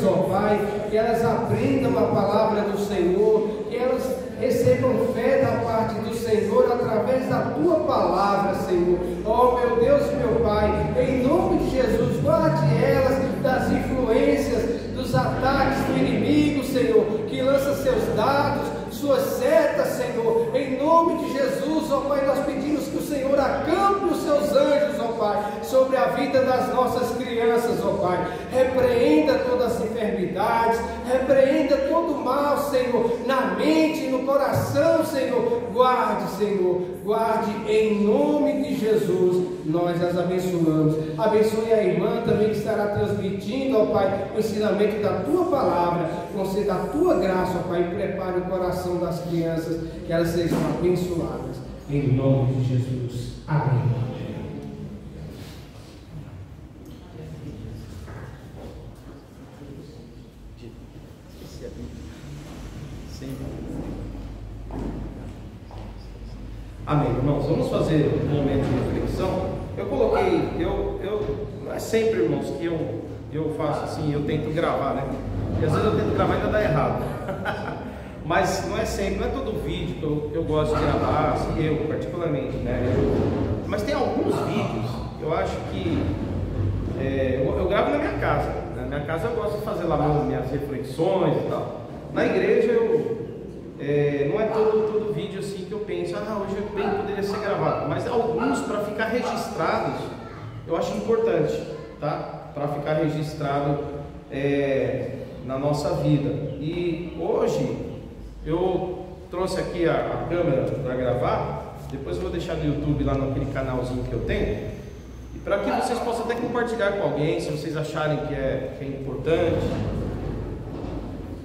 ó Pai, que elas aprendam a palavra do Senhor, que elas recebam fé da parte do Senhor através da Tua palavra, Senhor. Ó meu Deus e meu Pai, em nome de Jesus, guarde elas das influências, dos ataques do inimigo, Senhor, que lança seus dados, suas setas, Senhor, em nome de Jesus, ó Pai, nós pedimos que o Senhor acampe os seus anjos, ó Pai, sobre a vida das nossas crianças, ó Pai, repreenda todas as enfermidades, repreenda todo o mal, Senhor, na mente, no coração, Senhor, guarde em nome de Jesus, nós as abençoamos. Abençoe a irmã também que estará transmitindo, ó Pai, o ensinamento da Tua palavra, conceda a Tua graça, ó Pai, e prepare o coração das crianças, que elas sejam abençoadas, em nome de Jesus, amém. Amém, irmãos, vamos fazer um momento de reflexão. Eu coloquei, não é sempre, irmãos, que eu faço assim, eu tento gravar, né? E às vezes eu tento gravar e ainda dá errado. Mas não é sempre, não é todo vídeo que eu gosto de gravar, assim, eu particularmente, né? Mas tem alguns vídeos, eu acho que eu gravo na minha casa. Na minha casa eu gosto de fazer lá minhas reflexões e tal. Na igreja não é todo vídeo assim que eu penso, hoje bem poderia ser gravado, mas alguns para ficar registrados, eu acho importante, tá? Para ficar registrado na nossa vida. E hoje eu trouxe aqui a câmera para gravar, depois eu vou deixar no YouTube lá naquele canalzinho que eu tenho, e para que vocês possam até compartilhar com alguém, se vocês acharem que é importante.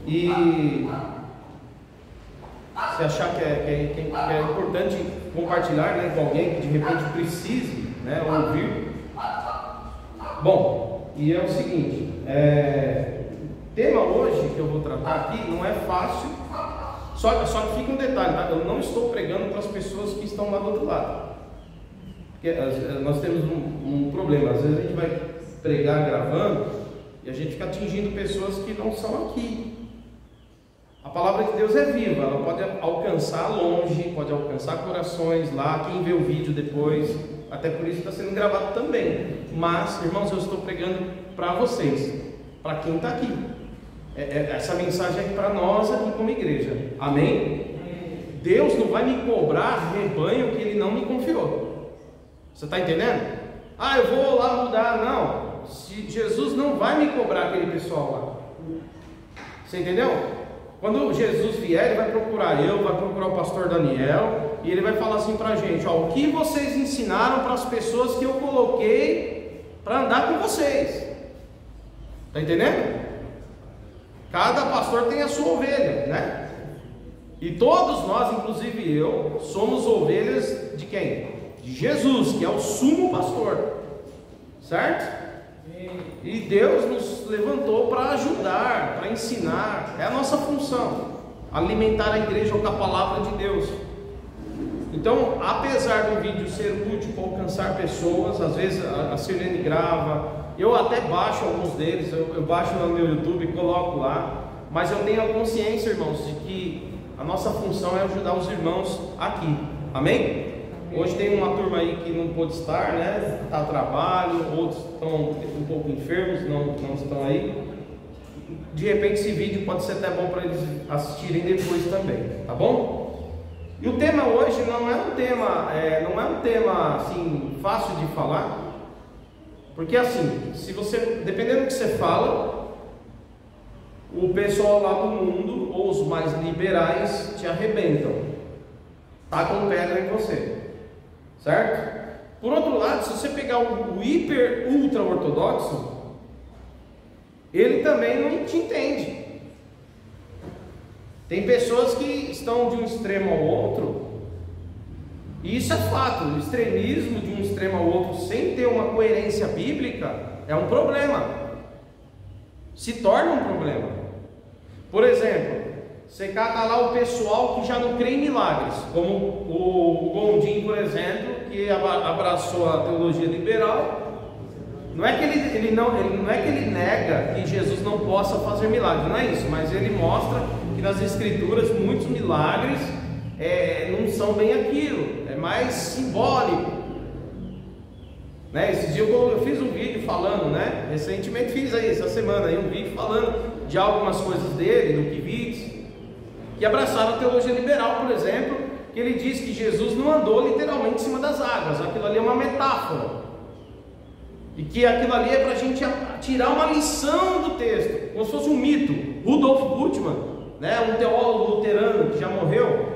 E se achar que é importante compartilhar, né, com alguém que de repente precise, né, ouvir. Bom, e é o seguinte, o tema hoje que eu vou tratar aqui não é fácil, só que fica um detalhe, tá? Eu não estou pregando para as pessoas que estão lá do outro lado, porque nós temos um problema, às vezes a gente vai pregar gravando e a gente fica atingindo pessoas que não são aqui. A palavra de Deus é viva, ela pode alcançar longe, pode alcançar corações lá, quem vê o vídeo depois, até por isso está sendo gravado também. Mas, irmãos, eu estou pregando para vocês, para quem está aqui. Essa mensagem é para nós aqui como igreja, amém? Deus não vai me cobrar rebanho que Ele não me confiou. Você está entendendo? Eu vou lá mudar, não. Jesus não vai me cobrar aquele pessoal lá. Você entendeu? Quando Jesus vier, Ele vai procurar vai procurar o pastor Daniel, e ele vai falar assim para a gente, o que vocês ensinaram para as pessoas que eu coloquei para andar com vocês? Está entendendo? Cada pastor tem a sua ovelha, né? E todos nós, inclusive eu, somos ovelhas de quem? De Jesus, que é o sumo pastor, certo? E Deus nos levantou para ajudar, para ensinar, é a nossa função, alimentar a igreja com a palavra de Deus. Então, apesar do vídeo ser útil para alcançar pessoas, às vezes a Sirlene grava, eu até baixo alguns deles, eu baixo no meu YouTube e coloco lá, mas eu tenho a consciência, irmãos, de que a nossa função é ajudar os irmãos aqui, amém? Hoje tem uma turma aí que não pôde estar, né? Está a trabalho, outros estão um pouco enfermos, não estão aí. De repente esse vídeo pode ser até bom para eles assistirem depois também, tá bom? E o tema hoje não é um tema assim fácil de falar, porque assim, dependendo do que você fala, o pessoal lá do mundo ou os mais liberais te arrebentam, tacam pedra em você. Certo? Por outro lado, se você pegar o hiper ultra ortodoxo, ele também não te entende. Tem pessoas que estão de um extremo ao outro, e isso é fato. O extremismo de um extremo ao outro sem ter uma coerência bíblica é um problema, se torna um problema. Por exemplo, você cata lá o pessoal que já não crê em milagres, como o Gondim, por exemplo, que abraçou a teologia liberal Não é que ele nega que Jesus não possa fazer milagres, não é isso, mas ele mostra que nas Escrituras muitos milagres não são bem aquilo, é mais simbólico, né? Esses dias eu fiz um vídeo falando, né? Recentemente fiz aí, essa semana aí, um vídeo falando de algumas coisas dele, do Kivitz, que abraçaram a teologia liberal, por exemplo, que ele diz que Jesus não andou literalmente em cima das águas, aquilo ali é uma metáfora. E que aquilo ali é para a gente tirar uma lição do texto, como se fosse um mito. Rudolf Bultmann, né, um teólogo luterano que já morreu,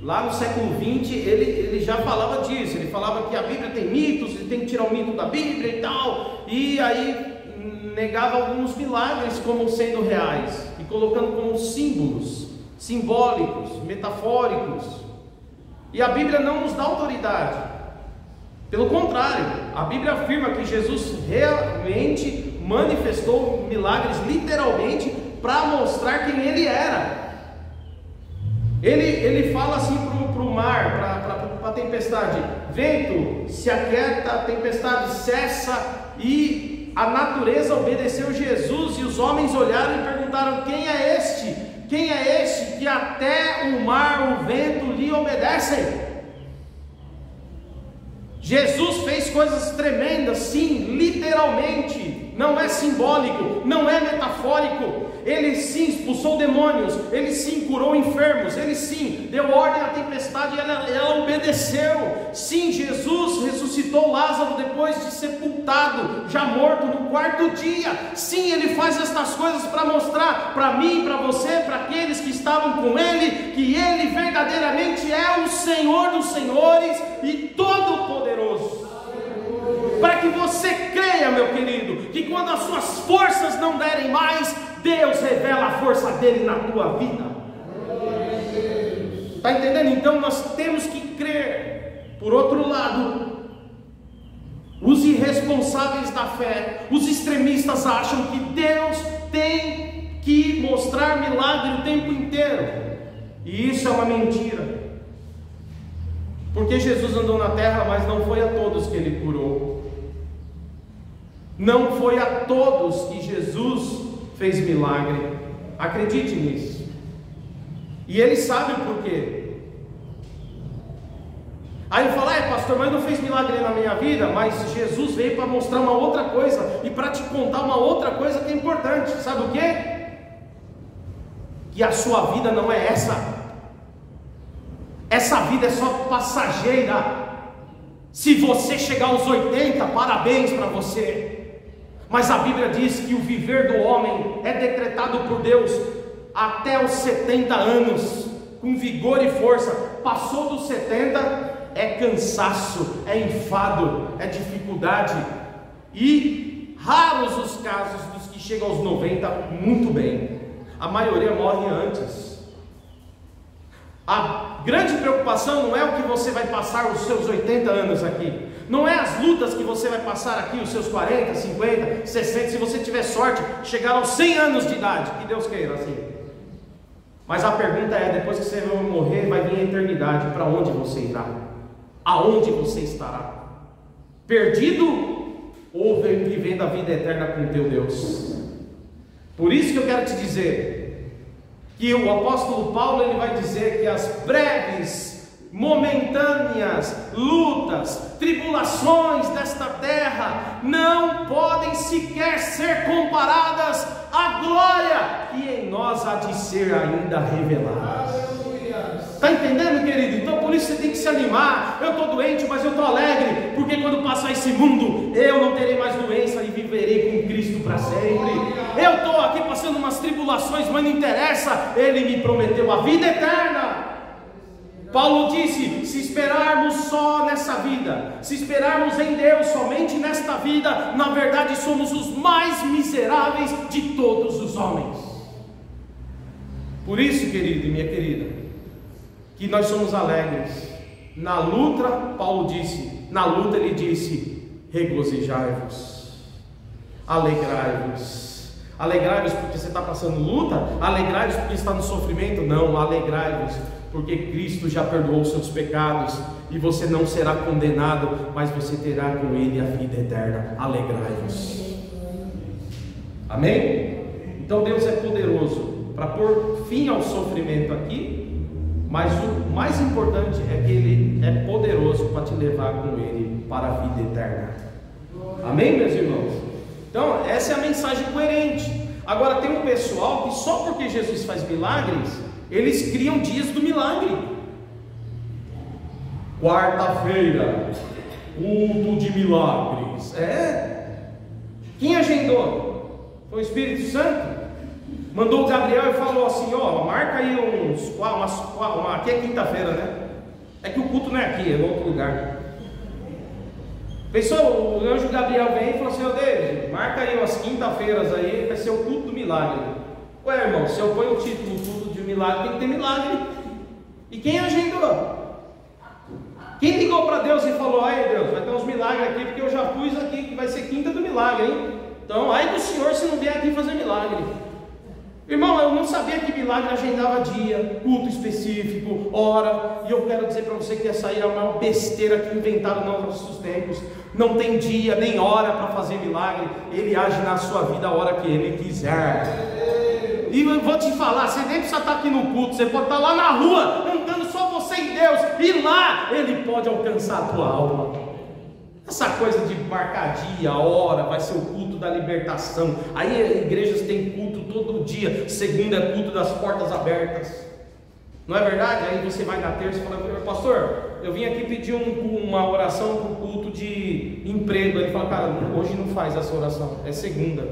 lá no século XX, ele já falava disso. Ele falava que a Bíblia tem mitos, e tem que tirar o mito da Bíblia e tal. E aí negava alguns milagres como sendo reais, e colocando como símbolos, simbólicos, metafóricos. E a Bíblia não nos dá autoridade. Pelo contrário, a Bíblia afirma que Jesus realmente manifestou milagres literalmente para mostrar quem ele era. Ele fala assim para o mar, para a tempestade: vento, se aquieta, a tempestade cessa, e a natureza obedeceu Jesus, e os homens olharam e perguntaram: quem é este? Quem é este que até o mar, o vento lhe obedecem? Jesus fez coisas tremendas, sim, literalmente, não é simbólico, não é metafórico. Ele sim expulsou demônios, ele sim curou enfermos, ele sim deu ordem à tempestade e ela obedeceu. Sim, Jesus ressuscitou Lázaro depois de sepultado, já morto, no quarto dia. Sim, ele faz estas coisas para mostrar para mim, para você, para aqueles que estavam com ele, que ele verdadeiramente é o Senhor dos senhores e todo-poderoso. Para que você creia, meu querido, que quando as suas forças não derem mais, Deus revela a força dele na tua vida. Está entendendo? Então nós temos que crer. Por outro lado, os irresponsáveis da fé, os extremistas, acham que Deus tem que mostrar milagre o tempo inteiro, e isso é uma mentira. Porque Jesus andou na terra, mas não foi a todos que ele curou. Não foi a todos que Jesus fez milagre. Acredite nisso. E ele sabe o porquê. Aí ele fala: pastor, mas não fez milagre na minha vida. Mas Jesus veio para mostrar uma outra coisa, e para te contar uma outra coisa que é importante. Sabe o quê? Que a sua vida não é essa. Essa vida é só passageira. Se você chegar aos 80, parabéns para você. Mas a Bíblia diz que o viver do homem é decretado por Deus até os 70 anos, com vigor e força. Passou dos 70, é cansaço, é enfado, é dificuldade. E raros os casos dos que chegam aos 90 muito bem. A maioria morre antes. A grande preocupação não é o que você vai passar os seus 80 anos aqui, não é as lutas que você vai passar aqui os seus 40, 50, 60, se você tiver sorte, chegar aos 100 anos de idade, que Deus queira assim. Mas a pergunta é: depois que você vai morrer, vai vir a eternidade, para onde você irá? Aonde você estará? Perdido ou vivendo a vida eterna com o teu Deus? Por isso que eu quero te dizer que o apóstolo Paulo, ele vai dizer que as breves, momentâneas lutas, tribulações desta terra não podem sequer ser comparadas à glória que em nós há de ser ainda revelada. Está entendendo, querido? Então por isso você tem que se animar. Eu estou doente, mas eu estou alegre, porque quando passar esse mundo, eu não terei mais doença e viverei com Cristo para sempre. Eu estou aqui passando umas tribulações, mas não interessa, Ele me prometeu a vida eterna. Paulo disse: se esperarmos só nessa vida, se esperarmos em Deus somente nesta vida, na verdade somos os mais miseráveis de todos os homens. Por isso, querido e minha querida, que nós somos alegres. Na luta, Paulo disse, na luta ele disse: regozijai-vos, alegrai-vos, Alegrai-vos porque você está passando luta? Alegrai-vos porque está no sofrimento? Não, alegrai-vos porque Cristo já perdoou os seus pecados e você não será condenado, mas você terá com Ele a vida eterna. Alegrai-vos. Amém? Então Deus é poderoso para pôr fim ao sofrimento aqui, mas o mais importante é que Ele é poderoso para te levar com Ele para a vida eterna. Amém, meus irmãos? Então essa é a mensagem coerente. Agora tem um pessoal que só porque Jesus faz milagres, eles criam dias do milagre. Quarta-feira, culto de milagres. Quem agendou? Foi o Espírito Santo? Mandou o Gabriel e falou assim: ó, marca aí aqui é quinta-feira, né? É que o culto não é aqui, é em outro lugar. Pensou, o anjo Gabriel vem e falou assim: ó, David, marca aí umas quinta-feiras aí, vai ser o culto do milagre. Ué, irmão, se eu ponho o título culto de milagre, tem que ter milagre. E quem agendou? Quem ligou para Deus e falou: ai Deus, vai ter uns milagres aqui, porque eu já pus aqui que vai ser quinta do milagre, hein? Então, ai do Senhor se não vier aqui fazer milagre. Irmão, eu não sabia que milagre agendava dia, culto específico, hora. E eu quero dizer para você que essa aí é a maior besteira que inventaram nos nossos tempos. Não tem dia nem hora para fazer milagre. Ele age na sua vida a hora que Ele quiser. E eu vou te falar, você nem precisa estar aqui no culto. Você pode estar lá na rua, andando só você e Deus. E lá Ele pode alcançar a tua alma. Essa coisa de marcar dia, hora, vai ser o culto da libertação. Aí igrejas têm culto todo dia. Segunda é culto das portas abertas. Não é verdade? Aí você vai na terça e fala: pastor, eu vim aqui pedir uma oração para o culto de emprego. Ele fala: cara, hoje não faz essa oração, é segunda.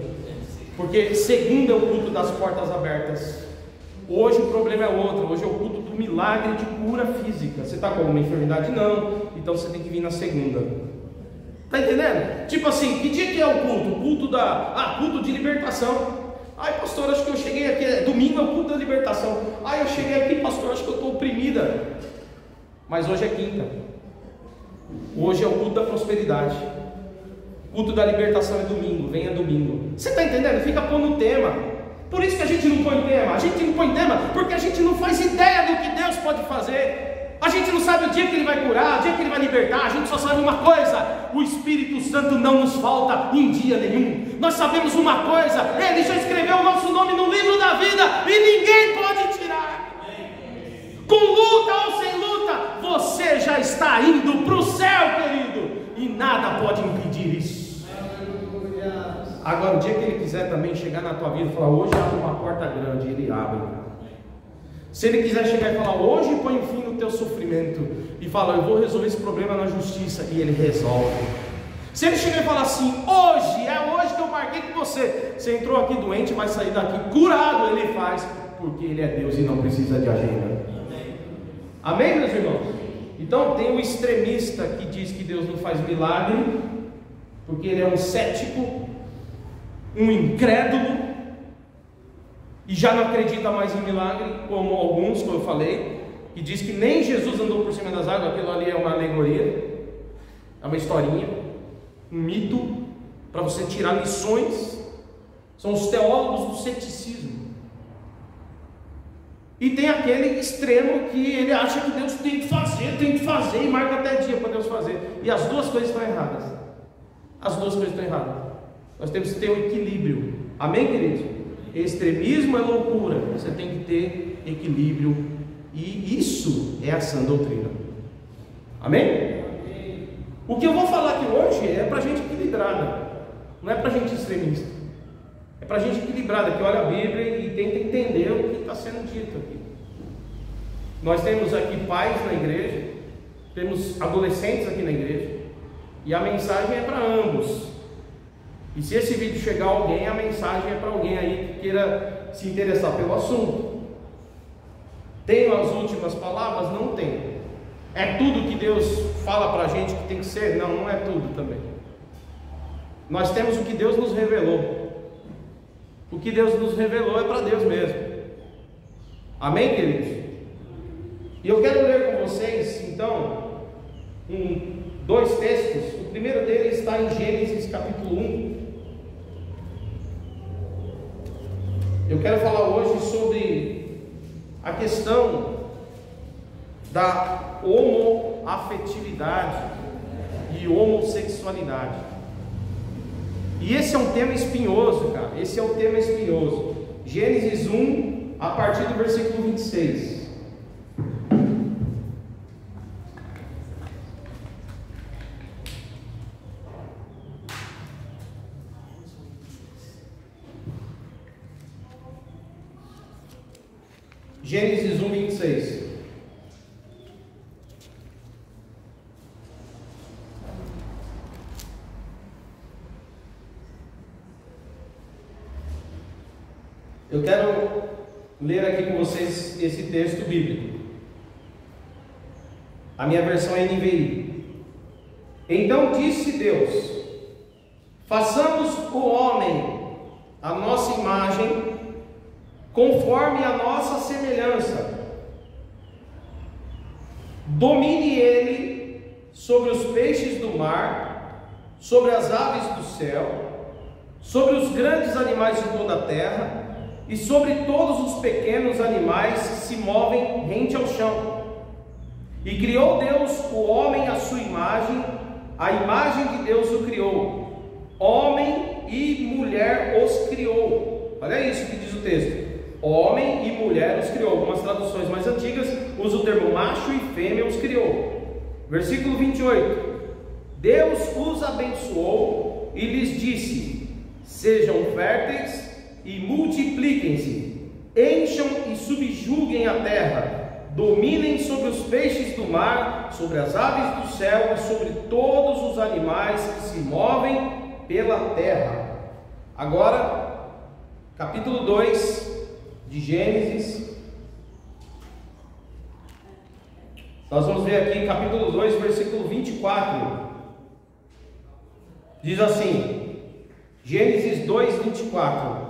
Porque segunda é o culto das portas abertas. Hoje o problema é outro. Hoje é o culto do milagre de cura física. Você está com alguma enfermidade? Não. Então você tem que vir na segunda. Está entendendo? Tipo assim, que dia que é o culto? O culto culto de libertação. Ai pastor, acho que eu cheguei aqui, domingo é o culto da libertação. Ai, eu cheguei aqui, pastor, acho que eu estou oprimida. Mas hoje é quinta. Hoje é o culto da prosperidade. O culto da libertação é domingo, venha domingo. Você está entendendo? Fica pondo o tema. Por isso que a gente não põe tema. A gente não põe tema porque a gente não faz ideia do que Deus pode fazer. A gente não sabe o dia que Ele vai curar, o dia que Ele vai libertar. A gente só sabe uma coisa: o Espírito Santo não nos falta em dia nenhum. Nós sabemos uma coisa: Ele já escreveu o nosso nome no livro da vida e ninguém pode tirar. Com luta ou sem luta, você já está indo para o céu, querido, e nada pode impedir isso. Agora, o dia que Ele quiser também chegar na tua vida e falar: hoje abre uma porta grande, Ele abre. Se Ele quiser chegar e falar: hoje põe fim no teu sofrimento, e falar: eu vou resolver esse problema na justiça, e Ele resolve. Se Ele chegar e falar assim: hoje, é hoje que eu marquei com você, você entrou aqui doente, vai sair daqui curado, Ele faz, porque Ele é Deus e não precisa de agenda. Amém, meus irmãos? Então tem o extremista que diz que Deus não faz milagre, porque ele é um cético, um incrédulo, e já não acredita mais em milagre, como alguns, como eu falei, que diz que nem Jesus andou por cima das águas. Aquilo ali é uma alegoria, é uma historinha, um mito, para você tirar lições. São os teólogos do ceticismo. E tem aquele extremo que ele acha que Deus tem que fazer, e marca até dia para Deus fazer. E as duas coisas estão erradas. As duas coisas estão erradas. Nós temos que ter um equilíbrio. Amém, queridos? Extremismo é loucura. Você tem que ter equilíbrio. E isso é a sã doutrina. Amém? O que eu vou falar aqui hoje é para gente equilibrada. Não é para gente extremista. É para gente equilibrada, que olha a Bíblia e tenta entender o que está sendo dito aqui. Nós temos aqui pais na igreja, temos adolescentes aqui na igreja, e a mensagem é para ambos. E se esse vídeo chegar a alguém, a mensagem é para alguém aí que queira se interessar pelo assunto. Tenho as últimas palavras? Não tenho. É tudo que Deus fala para a gente que tem que ser? Não, não é tudo também. Nós temos o que Deus nos revelou. O que Deus nos revelou é para Deus mesmo. Amém, queridos? E eu quero ler com vocês, então, dois textos. O primeiro deles está em Gênesis capítulo 1. eu quero falar hoje sobre a questão da homoafetividade e homossexualidade. E esse é um tema espinhoso, cara. Esse é um tema espinhoso. Gênesis 1, a partir do versículo 26. Gênesis 1, 26. Eu quero ler aqui com vocês esse texto bíblico. A minha versão é NVI. Então disse Deus: façamos o homem à nossa imagem, conforme a nossa semelhança. Domine ele sobre os peixes do mar, sobre as aves do céu, sobre os grandes animais de toda a terra, e sobre todos os pequenos animais que se movem rente ao chão. E criou Deus o homem à sua imagem, a imagem de Deus o criou, homem e mulher os criou. Olha isso que diz o texto: homem e mulher os criou. Algumas traduções mais antigas usam o termo macho e fêmea os criou. Versículo 28. Deus os abençoou e lhes disse: sejam férteis e multipliquem-se, encham e subjuguem a terra, dominem sobre os peixes do mar, sobre as aves do céu e sobre todos os animais que se movem pela terra. Agora, capítulo 2 de Gênesis. Nós vamos ver aqui capítulo 2, versículo 24. Diz assim, Gênesis 2, 24: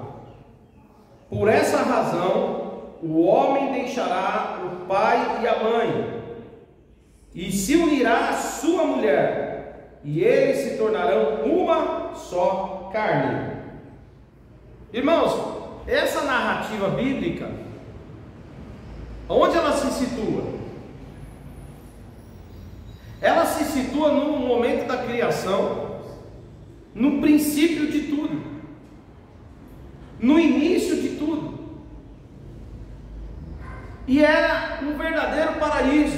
por essa razão o homem deixará o pai e a mãe, e se unirá à sua mulher, e eles se tornarão uma só carne. Irmãos, essa narrativa bíblica, onde ela se situa? Ela se situa no momento da criação, no princípio de tudo, no início de tudo. E era um verdadeiro paraíso.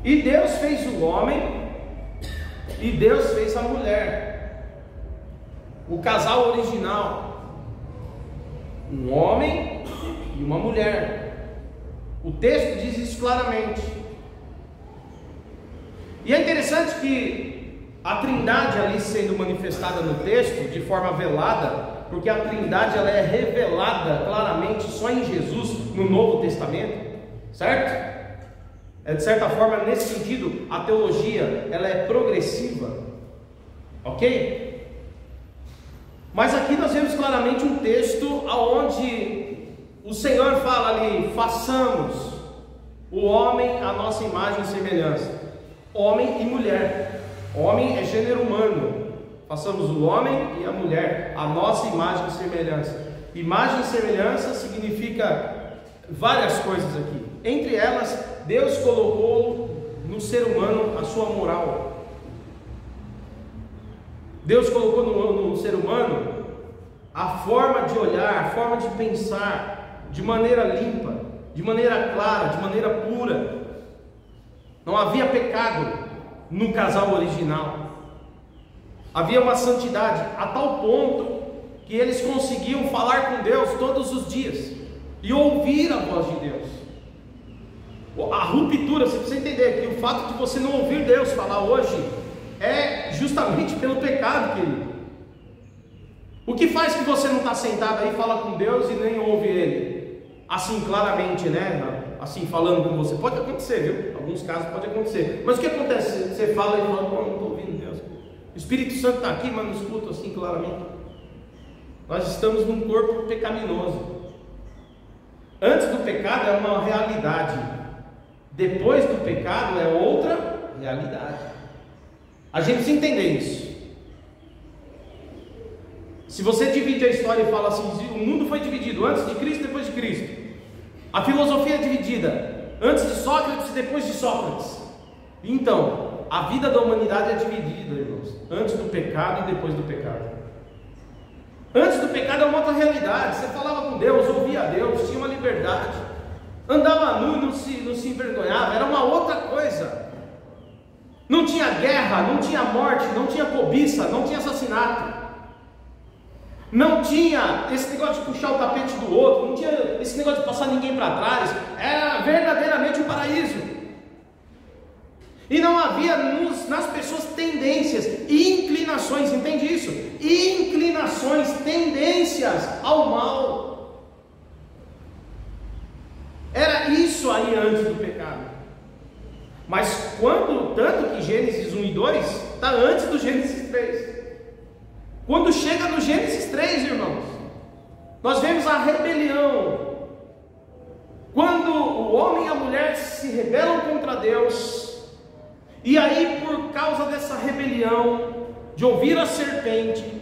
E Deus fez o homem e Deus fez a mulher, o casal original, um homem e uma mulher. O texto diz isso claramente. E é interessante que a Trindade ali sendo manifestada no texto de forma velada, porque a Trindade ela é revelada claramente só em Jesus no Novo Testamento, certo? É de certa forma, nesse sentido, a teologia ela é progressiva, ok? Mas aqui nós vemos claramente um texto onde o Senhor fala ali: façamos o homem à nossa imagem e semelhança. Homem e mulher. Homem é gênero humano. Façamos o homem e a mulher à nossa imagem e semelhança. Imagem e semelhança significa várias coisas aqui. Entre elas, Deus colocou no ser humano a sua moral. Deus colocou no ser humano a forma de olhar, a forma de pensar de maneira limpa, de maneira clara, de maneira pura. Não havia pecado no casal original. Havia uma santidade a tal ponto que eles conseguiam falar com Deus todos os dias e ouvir a voz de Deus. A ruptura, você precisa entender que o fato de você não ouvir Deus falar hoje é justamente pelo pecado, querido. O que faz que você não está sentado aí e fala com Deus e nem ouve Ele assim claramente, né? Assim falando com você? Pode acontecer, viu? Alguns casos pode acontecer. Mas o que acontece? Você fala e fala: não estou ouvindo Deus. O Espírito Santo está aqui, mas não escuto assim claramente. Nós estamos num corpo pecaminoso. Antes do pecado é uma realidade, depois do pecado é outra realidade. A gente precisa entender isso. Se você divide a história e fala assim, o mundo foi dividido antes de Cristo e depois de Cristo. A filosofia é dividida antes de Sócrates e depois de Sócrates. Então, a vida da humanidade é dividida, irmãos, antes do pecado e depois do pecado. Antes do pecado é uma outra realidade. Você falava com Deus, ouvia a Deus, tinha uma liberdade, andava nu e não se envergonhava, era uma outra coisa. Não tinha guerra, não tinha morte, não tinha cobiça, não tinha assassinato. Não tinha esse negócio de puxar o tapete do outro, não tinha esse negócio de passar ninguém para trás. Era verdadeiramente um paraíso. E não havia nas pessoas tendências e inclinações, entende isso? Inclinações, tendências ao mal. Era isso aí antes do pecado. Mas tanto que Gênesis 1 e 2 está antes do Gênesis 3. Quando chega no Gênesis 3, irmãos, nós vemos a rebelião. Quando o homem e a mulher se rebelam contra Deus, e aí por causa dessa rebelião, de ouvir a serpente,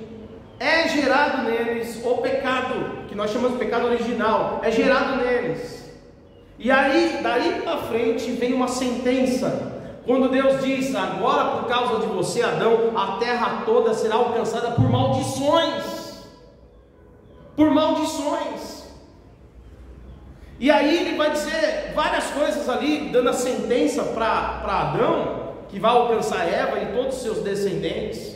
é gerado neles o pecado, que nós chamamos de pecado original, é gerado neles. E aí, daí para frente, vem uma sentença. Quando Deus diz, agora por causa de você, Adão, a terra toda será alcançada por maldições. Por maldições. E aí ele vai dizer várias coisas ali, dando a sentença para Adão, que vai alcançar Eva e todos os seus descendentes.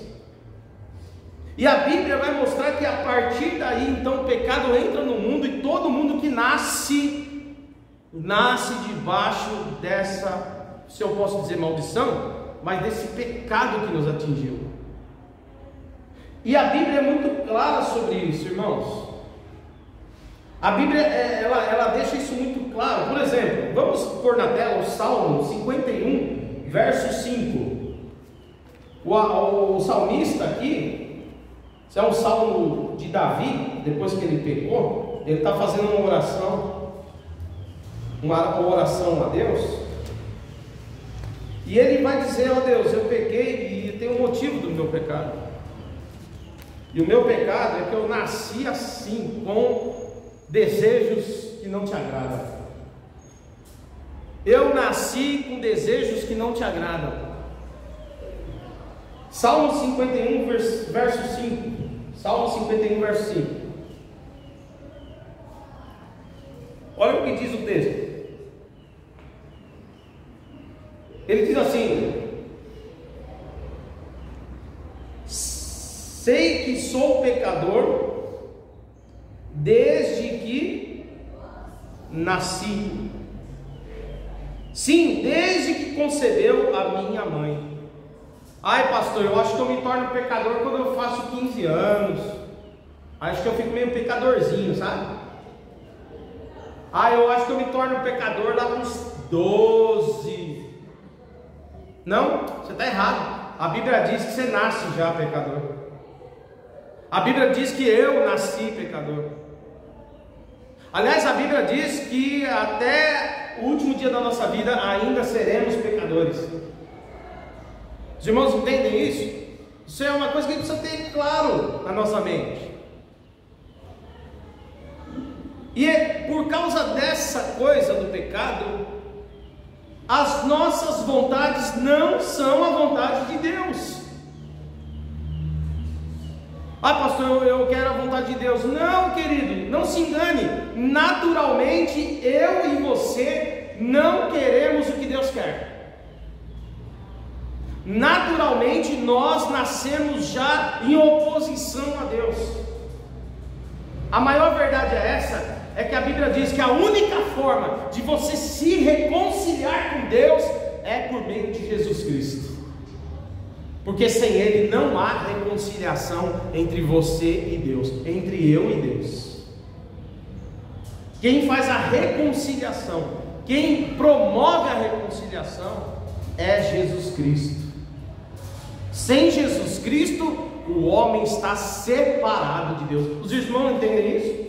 E a Bíblia vai mostrar que a partir daí, então, o pecado entra no mundo, e todo mundo que nasce debaixo dessa, se eu posso dizer maldição, mas desse pecado que nos atingiu. E a Bíblia é muito clara sobre isso, irmãos. A Bíblia, ela deixa isso muito claro. Por exemplo, vamos pôr na tela o Salmo 51, verso 5. O salmista aqui, isso é um salmo de Davi, depois que ele pecou, ele está fazendo uma oração a Deus. E ele vai dizer, ó Deus, eu pequei e tem um motivo do meu pecado. E o meu pecado é que eu nasci assim, com desejos que não te agradam. Eu nasci com desejos que não te agradam. Salmo 51, verso 5. Salmo 51, verso 5. Olha o que diz o texto. Ele diz assim: sei que sou pecador desde que nasci. Sim, desde que concebeu a minha mãe. Ai, pastor, eu acho que eu me torno pecador quando eu faço 15 anos. Acho que eu fico meio pecadorzinho, sabe? Eu acho que eu me torno pecador lá com uns 12. Não, você está errado. A Bíblia diz que você nasce já pecador. A Bíblia diz que eu nasci pecador. Aliás, a Bíblia diz que até o último dia da nossa vida ainda seremos pecadores. Os irmãos entendem isso? Isso é uma coisa que a gente precisa ter claro na nossa mente. E é por causa dessa coisa do pecado, as nossas vontades não são a vontade de Deus. Pastor, eu quero a vontade de Deus. Não, querido, não se engane. Naturalmente, eu e você não queremos o que Deus quer. Naturalmente, nós nascemos já em oposição a Deus. A maior verdade é essa, é que a Bíblia diz que a única forma de você se reconciliar com Deus é por meio de Jesus Cristo. Porque sem Ele não há reconciliação entre você e Deus, entre eu e Deus. Quem faz a reconciliação, quem promove a reconciliação é Jesus Cristo. Sem Jesus Cristo, o homem está separado de Deus. Os irmãos entendem isso?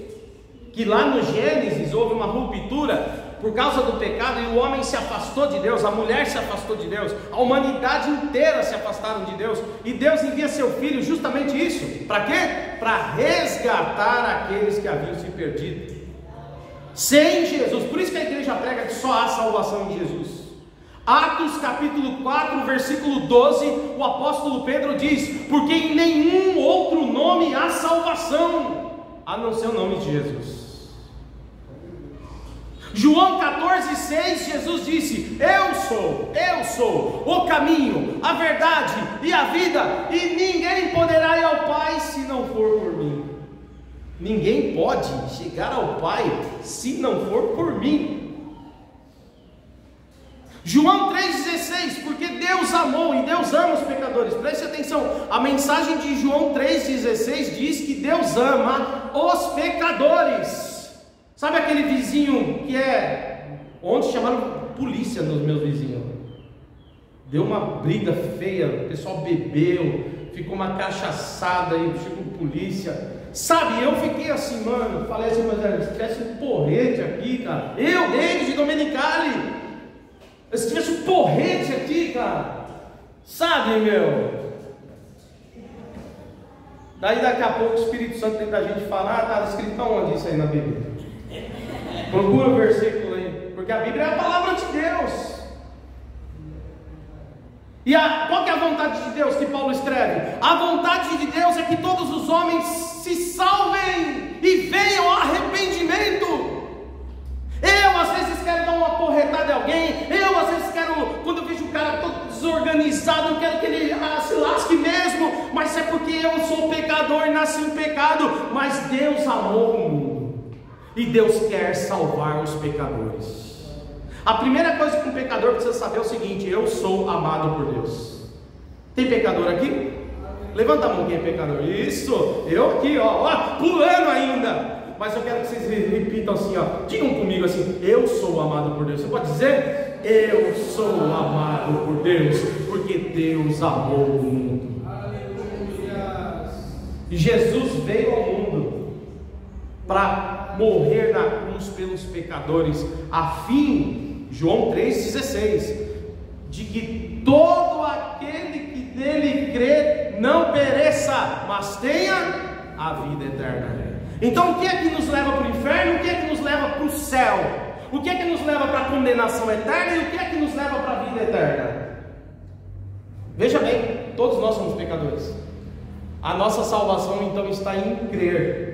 Que lá no Gênesis houve uma ruptura por causa do pecado, e o homem se afastou de Deus, a mulher se afastou de Deus, a humanidade inteira se afastaram de Deus, e Deus envia seu Filho justamente isso, para quê? Para resgatar aqueles que haviam se perdido. Sem Jesus, por isso que a igreja prega que só há salvação em Jesus. Atos capítulo 4, versículo 12, o apóstolo Pedro diz: porque em nenhum outro nome há salvação, a não ser o nome de Jesus. João 14, 6, Jesus disse: eu sou o caminho, a verdade e a vida, e ninguém poderá ir ao Pai se não for por mim. Ninguém pode chegar ao Pai se não for por mim. João 3,16, porque Deus amou e Deus ama os pecadores. Preste atenção, a mensagem de João 3,16 diz que Deus ama os pecadores. Sabe aquele vizinho que ontem chamaram polícia nos meus vizinhos, deu uma briga feia, o pessoal bebeu, ficou uma cachaçada aí, chegou polícia. Sabe, eu fiquei assim, mano, falei assim, mas se tivesse um porrete aqui, cara, eu, David Domenicali, se tivesse um porrete aqui, cara, sabe, meu? Daí daqui a pouco o Espírito Santo tem da gente falar, tá escrito aonde isso aí na Bíblia? Procura o versículo aí, porque a Bíblia é a palavra de Deus. E qual que é a vontade de Deus que Paulo escreve? A vontade de Deus é que todos os homens se salvem e venham ao arrependimento. Eu às vezes quero dar uma porretada em alguém, eu às vezes quero, quando eu vejo um cara todo desorganizado, eu quero que ele se lasque mesmo, mas é porque eu sou pecador, nasci em pecado, mas Deus amou o mundo, e Deus quer salvar os pecadores. A primeira coisa que um pecador precisa saber é o seguinte: eu sou amado por Deus. Tem pecador aqui? Levanta a mão quem é pecador. Isso, eu aqui, ó, pulando ainda. Mas eu quero que vocês repitam assim, ó. Digam comigo assim: eu sou amado por Deus. Você pode dizer? Eu sou amado por Deus, porque Deus amou o mundo. Aleluia. E Jesus veio ao mundo para morrer na cruz pelos pecadores, a fim, João 3,16, de que todo aquele que nele crê não pereça, mas tenha a vida eterna. Então o que é que nos leva para o inferno? O que é que nos leva para o céu? O que é que nos leva para a condenação eterna? E o que é que nos leva para a vida eterna? Veja bem, todos nós somos pecadores. A nossa salvação então está em crer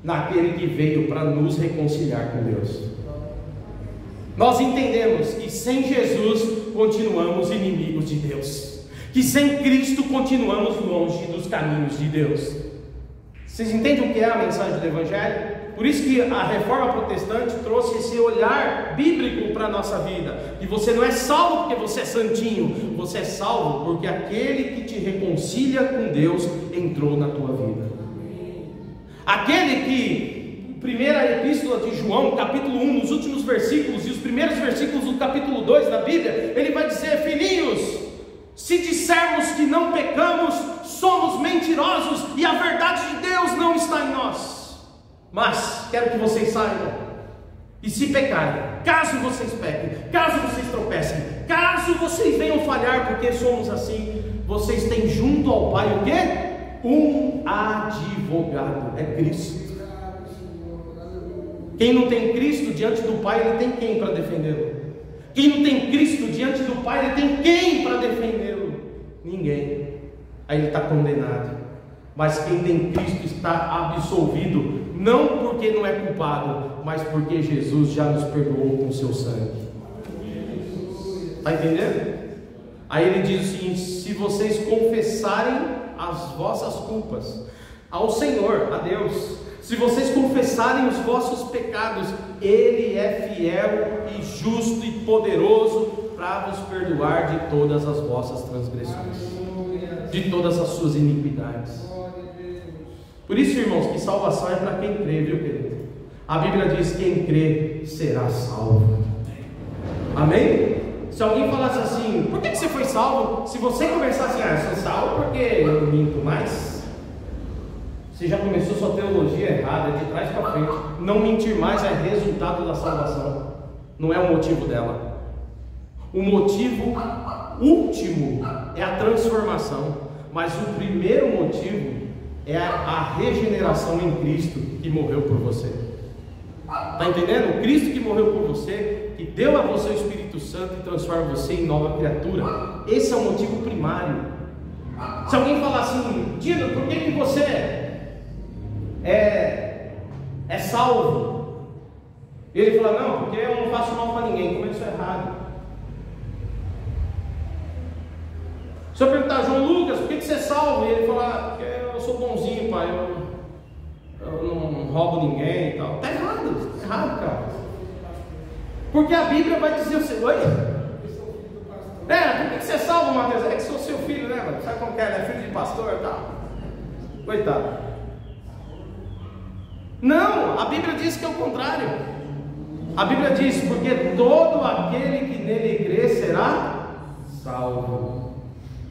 naquele que veio para nos reconciliar com Deus. Nós entendemos que sem Jesus continuamos inimigos de Deus, que sem Cristo continuamos longe dos caminhos de Deus. Vocês entendem o que é a mensagem do Evangelho? Por isso que a reforma protestante trouxe esse olhar bíblico para a nossa vida. E você não é salvo porque você é santinho, você é salvo porque aquele que te reconcilia com Deus entrou na tua vida. Aquele que, primeira epístola de João, capítulo 1, nos últimos versículos e os primeiros versículos do capítulo 2 da Bíblia, ele vai dizer: filhinhos, se dissermos que não pecamos, somos mentirosos e a verdade de Deus não está em nós. Mas quero que vocês saibam, e se pecarem, caso vocês pequem, caso vocês tropecem, caso vocês venham falhar, porque somos assim, vocês têm junto ao Pai o quê? Um advogado, é Cristo. Quem não tem Cristo diante do Pai, ele tem quem para defendê-lo? Quem não tem Cristo diante do Pai, ele tem quem para defendê-lo? Ninguém. Aí ele está condenado. Mas quem tem Cristo está absolvido, não porque não é culpado, mas porque Jesus já nos perdoou com o seu sangue. Está entendendo? Aí ele diz o seguinte: se vocês confessarem as vossas culpas ao Senhor, a Deus, se vocês confessarem os vossos pecados, Ele é fiel e justo e poderoso para vos perdoar de todas as vossas transgressões, de todas as suas iniquidades. Por isso, irmãos, que salvação é para quem crê, viu, querido? A Bíblia diz: quem crê será salvo. Amém? Se alguém falasse assim: por que você foi salvo? Se você começasse assim: eu sou salvo porque eu não minto mais, você já começou sua teologia errada, de trás para frente. Não mentir mais é resultado da salvação. não é o motivo dela. O motivo último é a transformação, mas o primeiro motivo é a regeneração em Cristo que morreu por você. Está entendendo? O Cristo que morreu por você, que deu a você o Espírito Santo e transforma você em nova criatura. Esse é o motivo primário. Se alguém falar assim, Tino, por que você é salvo? Ele fala, não, porque eu não faço mal para ninguém. Como isso é errado? Se eu perguntar, João Lucas, por que você é salvo? E ele fala, porque eu sou bonzinho, pai, eu não roubo ninguém e tal. Está errado, cara. Porque a Bíblia vai dizer o seguinte, oi? Por que você é salvo, Mateus? É que sou seu filho, né, mano? Sabe como que é, né? Filho de pastor e tal. Coitado. Não, a Bíblia diz que é o contrário. A Bíblia diz, porque todo aquele que nele crê será salvo.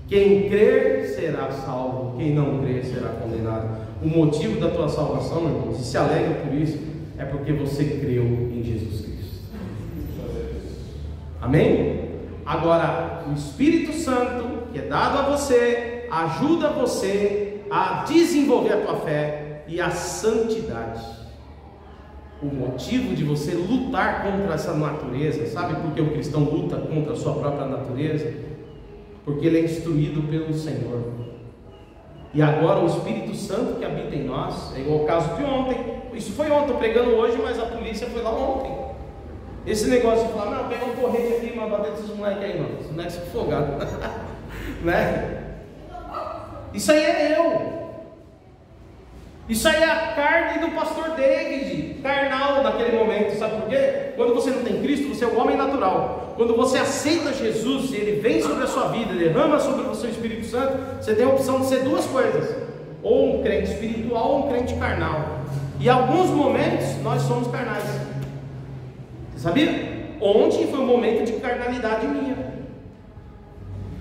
Quem crer será salvo, quem não crer será condenado. O motivo da tua salvação, meu irmão, se se alegra por isso, é porque você creu em Jesus Cristo. Amém? Agora, o Espírito Santo, que é dado a você, ajuda você a desenvolver a tua fé e a santidade. O motivo de você lutar contra essa natureza, sabe por que o cristão luta contra a sua própria natureza? Porque ele é instruído pelo Senhor. E agora o Espírito Santo que habita em nós, é igual o caso de ontem. Isso foi ontem, eu pregando hoje, mas a polícia foi lá ontem. Esse negócio de falar, não, pega um porrete aqui, mas bater desses moleques aí, não. Esses moleques ficam folgados. Né? Isso aí é eu. Isso aí é a carne do pastor David, carnal naquele momento, sabe por quê? Quando você não tem Cristo, você é um homem natural. Quando você aceita Jesus, ele vem sobre a sua vida, derrama sobre você o Espírito Santo, você tem a opção de ser duas coisas, ou um crente espiritual ou um crente carnal. E em alguns momentos, nós somos carnais. Você sabia? Ontem foi um momento de carnalidade minha.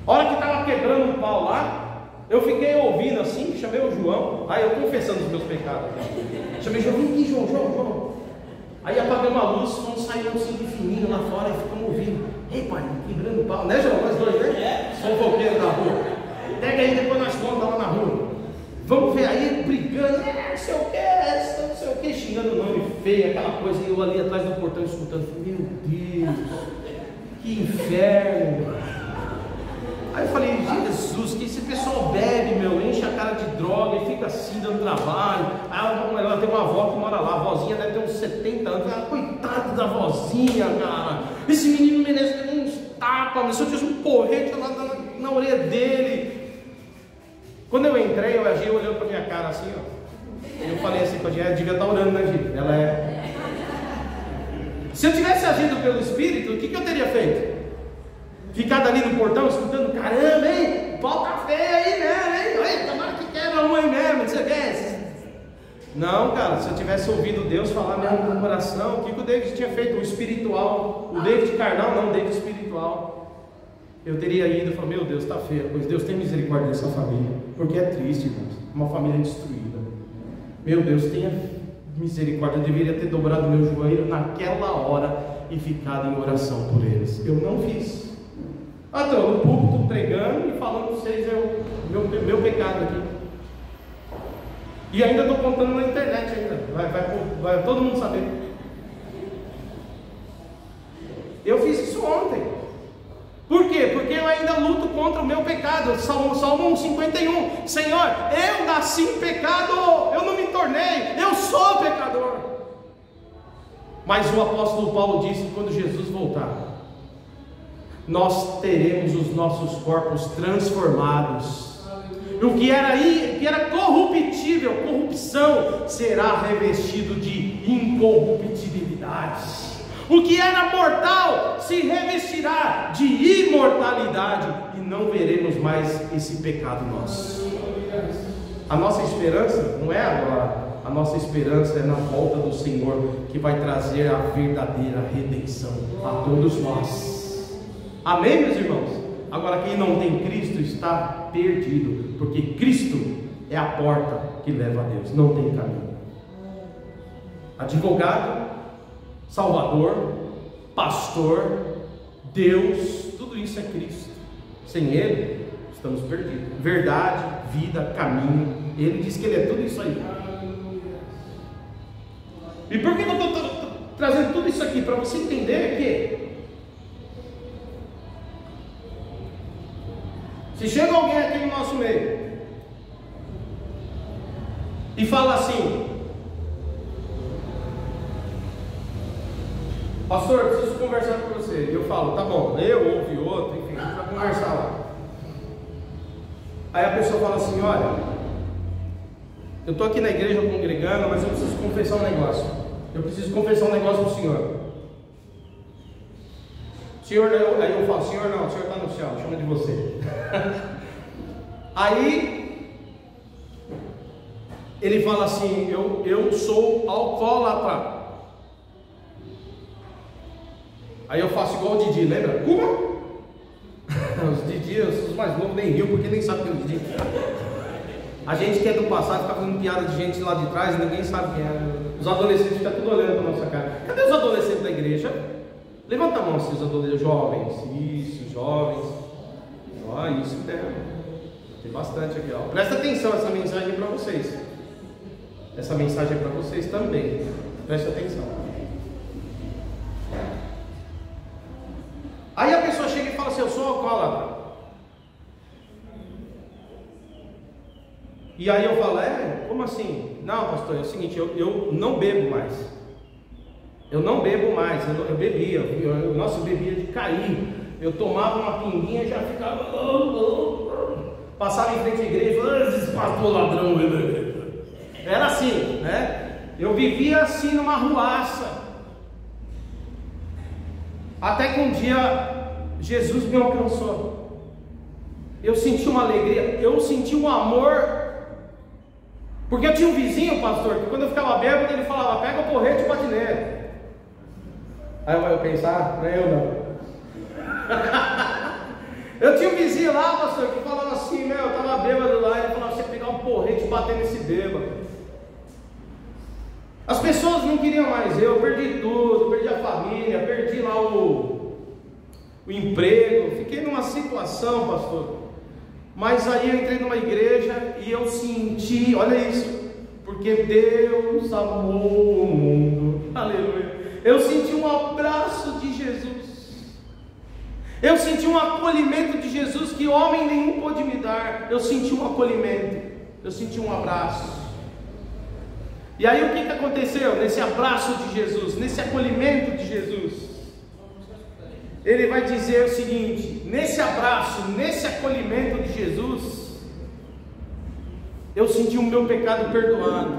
A hora que estava quebrando um pau lá, eu fiquei ouvindo assim, chamei o João, aí eu confessando os meus pecados. Chamei o João, vem aqui, João. Aí apagamos a luz, fomos sair um cinto fininho lá fora e ficamos ouvindo. Ei, pai, quebrando o pau, né, João? Nós dois, né? Fofoqueiro da rua. Pega aí, depois nós vamos lá na rua. Vamos ver aí, brigando, não sei o que, xingando o nome feio, aquela coisa, e eu ali atrás do portão escutando. Meu Deus, que inferno. Aí eu falei, Jesus, que esse pessoal bebe, enche a cara de droga e fica assim, dando trabalho. Aí ela tem uma avó que mora lá, a vozinha deve ter uns 70 anos. Coitado da vozinha, cara. Esse menino merece ter uns tapas, mas se eu tivesse um porrete lá na orelha dele. Quando eu entrei, a Gia olhou pra minha cara assim, ó. Eu falei assim com a Gia, ela devia estar orando, né, Gia? Ela é. Se eu tivesse agido pelo Espírito, o que eu teria feito? Ficado ali no portão escutando, caramba, hein? O pau tá feio aí mesmo, hein? Tomara que quebra um aí mesmo, não sei o que. Não, cara, se eu tivesse ouvido Deus falar mesmo no coração, o que o David tinha feito? O espiritual, o David carnal, não, o David espiritual. Eu teria ido e falado, meu Deus, tá feio, pois Deus tem misericórdia dessa família, porque é triste, irmãos, uma família destruída. Meu Deus, tenha misericórdia, eu deveria ter dobrado meu joelho naquela hora e ficado em oração por eles. Eu não fiz. Estou no púlpito pregando e falando para vocês meu pecado aqui. E ainda estou contando na internet ainda. Vai todo mundo saber. Eu fiz isso ontem. Por quê? Porque eu ainda luto contra o meu pecado. Salmo 51. Senhor, eu nasci em pecado. Eu não me tornei. Eu sou pecador. Mas o apóstolo Paulo disse que quando Jesus voltar, nós teremos os nossos corpos transformados. O que era corruptível, corrupção, será revestido de incorruptibilidade. O que era mortal se revestirá de imortalidade, e não veremos mais esse pecado nosso. A nossa esperança não é agora. A nossa esperança é na volta do Senhor, que vai trazer a verdadeira redenção a todos nós. Amém, meus irmãos? Agora, quem não tem Cristo está perdido, porque Cristo é a porta que leva a Deus, não tem caminho. Advogado, Salvador, pastor, Deus, tudo isso é Cristo. Sem Ele, estamos perdidos. Verdade, vida, caminho. Ele diz que Ele é tudo isso aí. E por que eu estou trazendo tudo isso aqui? Para você entender que se chega alguém aqui no nosso meio e fala assim: pastor, eu preciso conversar com você. Eu falo: tá bom, eu ouvi outro, enfim, a gente vai conversar lá. Aí a pessoa fala assim: olha, eu estou aqui na igreja congregando, mas eu preciso confessar um negócio. Eu preciso confessar um negócio para o senhor. Senhor, aí eu falo: senhor não, o senhor está no céu, chama de você. Aí ele fala assim: eu sou alcoólatra. Aí eu faço igual o Didi, lembra? Como? Os Didi, os mais novos nem riam, porque nem sabem quem é o Didi. A gente que é do passado fica fazendo piada de gente lá de trás e ninguém sabe quem é. Os adolescentes ficam tudo olhando para a nossa cara. Cadê os adolescentes da igreja? Levanta a mão, assim, os adolescentes, jovens. Isso, jovens. Ó, isso mesmo. Tem bastante aqui, ó. Presta atenção, essa mensagem é para vocês. Essa mensagem é para vocês também. Presta atenção. Aí a pessoa chega e fala assim: eu sou alcoólatra. E aí eu falo: como assim? Não, pastor, é o seguinte, eu não bebo mais. Eu não bebo mais, eu bebia, eu bebia de cair. Eu tomava uma pinguinha e já ficava, passava em frente à igreja e falava: esse pastor ladrão. Era assim, né? Eu vivia assim numa ruaça. Até que um dia Jesus me alcançou. Eu senti uma alegria, eu senti um amor. Porque eu tinha um vizinho, pastor, que quando eu ficava bêbado, ele falava: pega o porrete e bate nele. Aí eu pensar: não é eu não. Eu tinha um vizinho lá, pastor, que falava assim: eu estava bêbado lá, ele falava: você pegar um porrete e bater nesse bêbado. As pessoas não queriam mais eu perdi tudo, perdi a família, perdi lá o emprego, fiquei numa situação, pastor. Mas aí eu entrei numa igreja e eu senti, olha isso, porque Deus amou o mundo, aleluia. Eu senti um abraço de Jesus, eu senti um acolhimento de Jesus que homem nenhum pôde me dar. Eu senti um acolhimento, eu senti um abraço. E aí o que aconteceu nesse abraço de Jesus, nesse acolhimento de Jesus? Ele vai dizer o seguinte: nesse abraço, nesse acolhimento de Jesus, eu senti o meu pecado perdoado,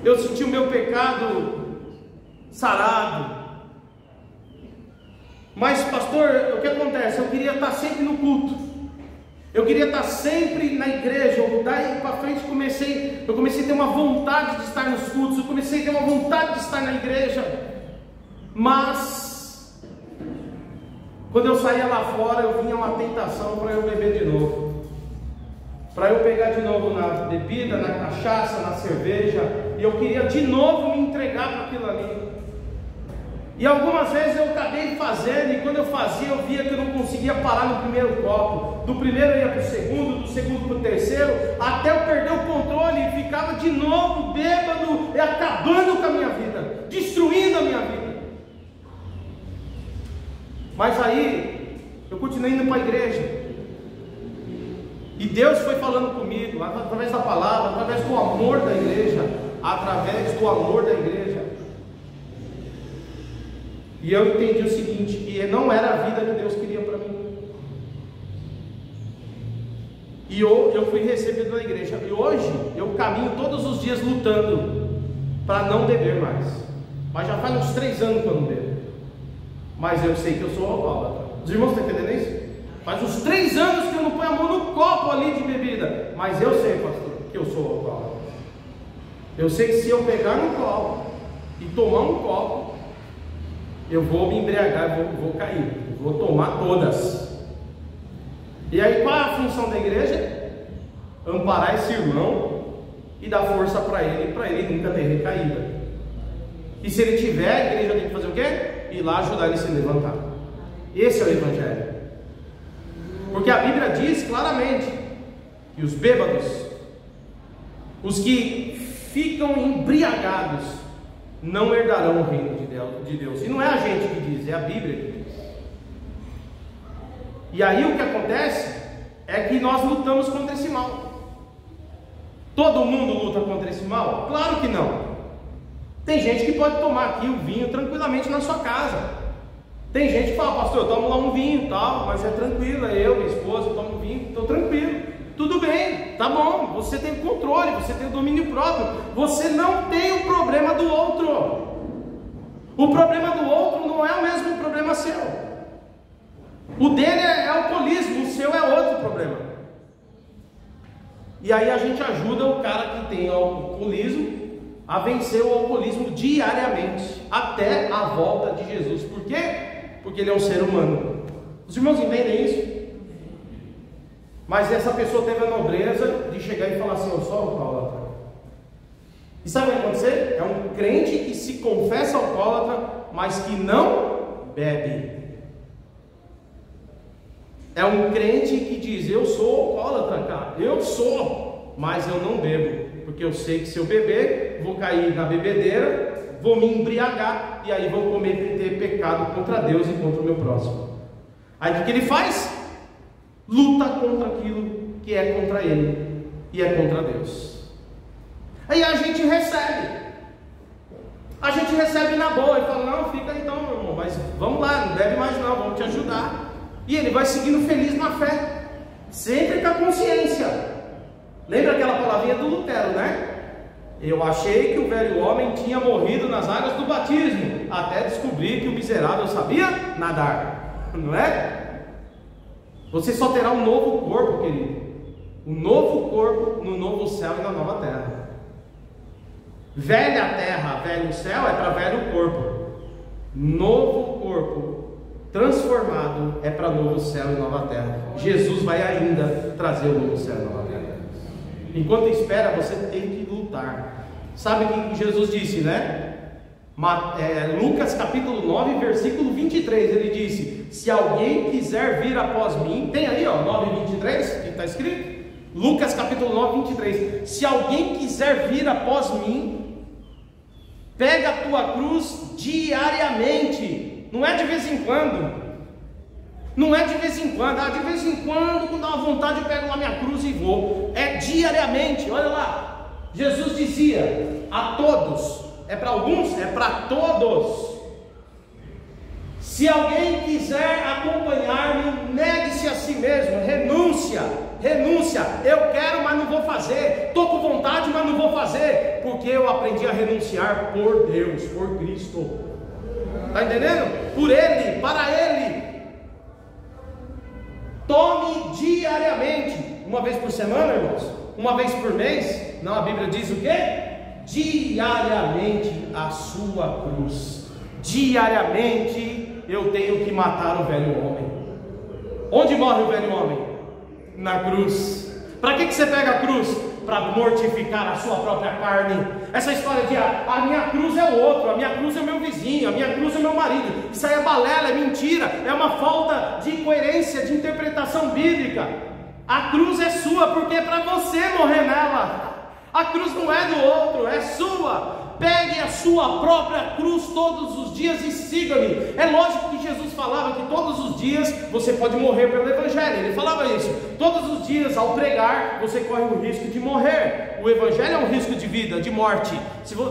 eu senti o meu pecado sarado. Mas pastor, o que acontece? Eu queria estar sempre no culto, eu queria estar sempre na igreja. Daí para frente eu comecei a ter uma vontade de estar nos cultos, eu comecei a ter uma vontade de estar na igreja. Mas quando eu saía lá fora, eu vinha uma tentação para eu beber de novo, para eu pegar de novo na bebida, na cachaça, na cerveja, e eu queria de novo me entregar para aquilo ali. E algumas vezes eu acabei fazendo, e quando eu fazia, eu via que eu não conseguia parar no primeiro copo. Do primeiro eu ia para o segundo, do segundo para o terceiro, até eu perder o controle e ficava de novo bêbado e acabando com a minha vida, destruindo a minha vida. Mas aí eu continuei indo para a igreja, e Deus foi falando comigo através da palavra, através do amor da igreja, através do amor da igreja. E eu entendi o seguinte, que não era a vida que Deus queria para mim. E eu fui recebido na igreja, e hoje eu caminho todos os dias lutando para não beber mais. Mas já faz uns 3 anos que eu não bebo. Mas eu sei que eu sou alcoólatra. Os irmãos estão entendendo isso? Faz uns 3 anos que eu não ponho a mão no copo ali de bebida. Mas eu sei, pastor, que eu sou alcoólatra. Eu sei que se eu pegar no copo e tomar um copo, eu vou me embriagar, vou cair, vou tomar todas. E aí qual é a função da igreja? Amparar esse irmão e dar força para ele nunca ter recaída. E se ele tiver, a igreja tem que fazer o quê? ir lá ajudar ele a se levantar. Esse é o Evangelho. Porque a Bíblia diz claramente que os bêbados, os que ficam embriagados, não herdarão o reino de Deus. E não é a gente que diz, é a Bíblia que diz. E aí o que acontece é que nós lutamos contra esse mal. Todo mundo luta contra esse mal? Claro que não. Tem gente que pode tomar aqui o vinho tranquilamente na sua casa. Tem gente que fala, pastor, eu tomo lá um vinho e tal, mas é tranquilo, é eu, minha esposa, eu tomo vinho, estou tranquilo. Tudo bem, tá bom, você tem o controle, você tem o domínio próprio, você não tem o problema do outro. O problema do outro não é o mesmo problema seu. O dele é alcoolismo, o seu é outro problema. E aí a gente ajuda o cara que tem alcoolismo a vencer o alcoolismo diariamente, até a volta de Jesus. Por quê? Porque ele é um ser humano. Os irmãos entendem isso? Mas essa pessoa teve a nobreza de chegar e falar assim, eu sou alcoólatra. E sabe o que vai acontecer? É um crente que se confessa alcoólatra, mas que não bebe. É um crente que diz, eu sou alcoólatra, cara, eu sou, mas eu não bebo. Porque eu sei que se eu beber, vou cair na bebedeira, vou me embriagar, e aí vou cometer pecado contra Deus e contra o meu próximo. Aí o que ele faz? Luta contra aquilo que é contra ele, e é contra Deus. Aí a gente recebe na boa, e fala, não, fica então, meu irmão, mas vamos lá, não bebe mais não, vamos te ajudar. E ele vai seguindo feliz na fé, sempre com a consciência. Lembra aquela palavrinha do Lutero, né? Eu achei que o velho homem tinha morrido nas águas do batismo, até descobrir que o miserável sabia nadar, não é? Você só terá um novo corpo, querido. Um novo corpo no novo céu e na nova terra. Velha terra, velho céu é para velho corpo. Novo corpo transformado é para novo céu e nova terra. Jesus vai ainda trazer o novo céu e nova terra. Enquanto espera, você tem que lutar. Sabe o que Jesus disse, né? Lucas capítulo 9, versículo 23, ele disse, se alguém quiser vir após mim, tem aí, 9:23, que está escrito, Lucas capítulo 9, 23, se alguém quiser vir após mim, pega a tua cruz diariamente, não é de vez em quando, não é de vez em quando, de vez em quando dá uma vontade eu pego lá minha cruz e vou, é diariamente. Olha lá, Jesus dizia a todos, é para alguns, é para todos. Se alguém quiser acompanhar-me, negue-se a si mesmo, renúncia, eu quero, mas não vou fazer, estou com vontade, mas não vou fazer, porque eu aprendi a renunciar por Deus, por Cristo, está entendendo? Por Ele, para Ele. Tome diariamente, uma vez por semana, irmãos, uma vez por mês, não, a Bíblia diz o quê? Diariamente a sua cruz. Diariamente eu tenho que matar o velho homem. Onde morre o velho homem? Na cruz. Para que você pega a cruz? Para mortificar a sua própria carne. Essa história de a minha cruz é o outro, a minha cruz é o meu vizinho, a minha cruz é o meu marido, isso aí é balela, é mentira, é uma falta de coerência, de interpretação bíblica. A cruz é sua, porque é para você morrer nela. A cruz não é do outro, é sua. Pegue a sua própria cruz todos os dias e siga-me. É lógico que Jesus falava que todos os dias você pode morrer pelo Evangelho. Ele falava isso. Todos os dias ao pregar você corre o risco de morrer. O Evangelho é um risco de vida, de morte.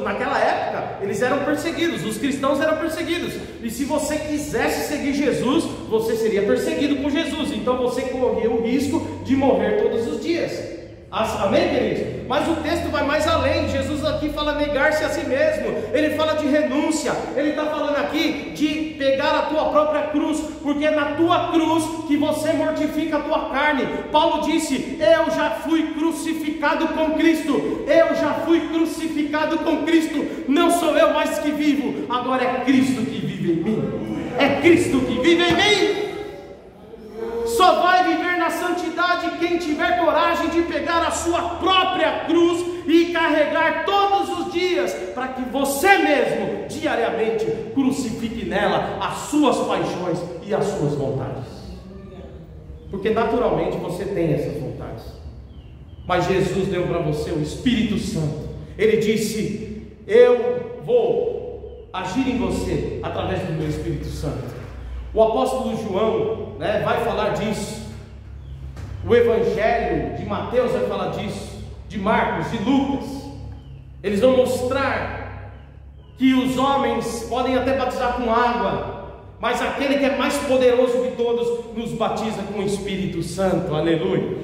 Naquela época eles eram perseguidos, os cristãos eram perseguidos. E se você quisesse seguir Jesus, você seria perseguido com Jesus. Então você corria o risco de morrer todos os dias. Amém, queridos? Mas o texto vai mais além. Jesus aqui fala negar-se a si mesmo, ele fala de renúncia, ele está falando aqui de pegar a tua própria cruz, porque é na tua cruz que você mortifica a tua carne. Paulo disse, eu já fui crucificado com Cristo, eu já fui crucificado com Cristo, não sou eu mais que vivo, agora é Cristo que vive em mim, é Cristo que vive em mim. Só vai viver na santidade quem tiver coragem de pegar a sua própria cruz e carregar todos os os dias, para que você mesmo, diariamente, crucifique nela as suas paixões e as suas vontades. Porque naturalmente você tem essas vontades, mas Jesus deu para você o Espírito Santo. Ele disse: eu vou agir em você através do meu Espírito Santo. O apóstolo João, vai falar disso. O Evangelho de Mateus vai falar disso, de Marcos, de Lucas. Eles vão mostrar que os homens podem até batizar com água, mas aquele que é mais poderoso de todos nos batiza com o Espírito Santo. Aleluia.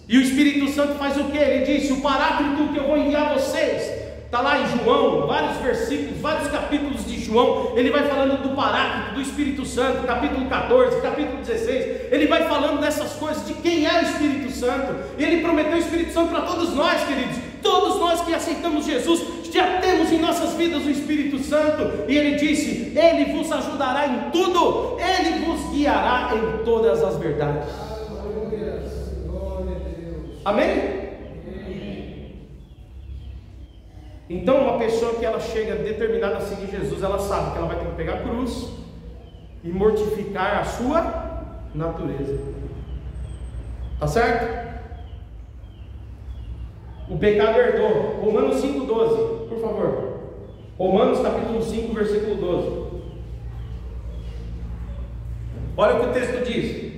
E o Espírito Santo faz o que? Ele disse: o Paráclito que eu vou enviar a vocês. Está lá em João, vários versículos, vários capítulos de João. Ele vai falando do Paráclito, do Espírito Santo, capítulo 14, capítulo 16. Ele vai falando dessas coisas, de quem é o Espírito Santo. E ele prometeu o Espírito Santo para todos nós, queridos. Todos nós que aceitamos Jesus, já temos em nossas vidas o Espírito Santo. E ele disse: ele vos ajudará em tudo, ele vos guiará em todas as verdades. Amém? Então, uma pessoa que ela chega determinada a seguir Jesus, ela sabe que ela vai ter que pegar a cruz e mortificar a sua natureza. Tá certo? O pecado herdou. Romanos 5,12, por favor. Romanos capítulo 5, versículo 12. Olha o que o texto diz.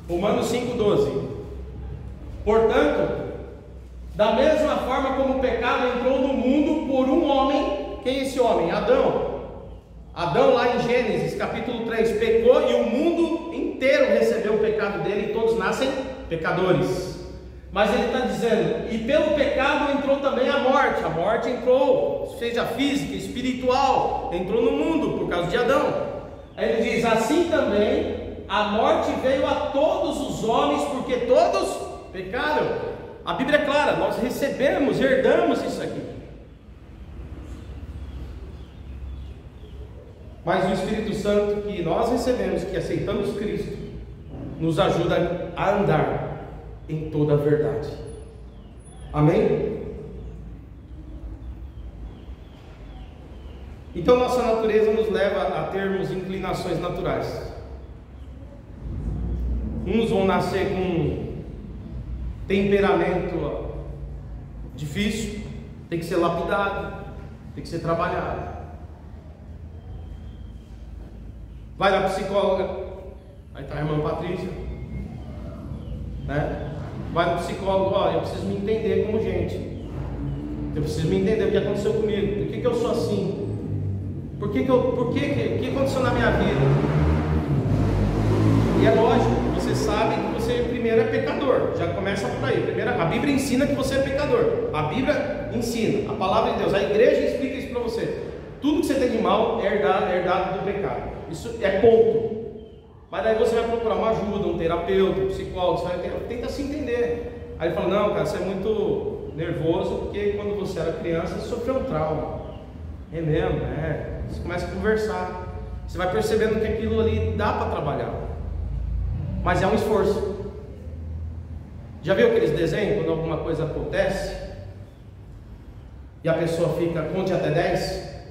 Romanos 5,12. Portanto, da mesma forma como o pecado entrou no mundo por um homem. Quem é esse homem? Adão. Adão, lá em Gênesis capítulo 3, pecou e o mundo inteiro recebeu o pecado dele, e todos nascem pecadores. Mas ele está dizendo: e pelo pecado entrou também a morte. A morte entrou, seja física, espiritual, entrou no mundo por causa de Adão. Aí ele diz: assim também a morte veio a todos os homens, porque todos pecaram. A Bíblia é clara, nós recebemos, herdamos isso aqui. Mas o Espírito Santo que nós recebemos, que aceitamos Cristo, nos ajuda a andar em toda a verdade. Amém? Então nossa natureza nos leva a termos inclinações naturais. Uns vão nascer com temperamento difícil, tem que ser lapidado, tem que ser trabalhado. Vai na psicóloga, aí está a irmã Patrícia, vai no psicólogo: ó, eu preciso me entender como gente, eu preciso me entender o que aconteceu comigo, por que eu sou assim, o que aconteceu na minha vida. E é lógico, você sabe que você primeiro é pecador, já começa por aí. Primeiro, a Bíblia ensina que você é pecador, a Bíblia ensina, a palavra de Deus, a igreja explica isso para você. Tudo que você tem de mal é herdado do pecado, isso é ponto. Mas daí você vai procurar uma ajuda, um terapeuta, um psicólogo, você vai tenta se entender. Aí ele fala: não, cara, você é muito nervoso porque quando você era criança você sofreu um trauma. É mesmo, Você começa a conversar, você vai percebendo que aquilo ali dá para trabalhar, mas é um esforço. Já viu aqueles desenhos quando alguma coisa acontece e a pessoa fica, conte até 10,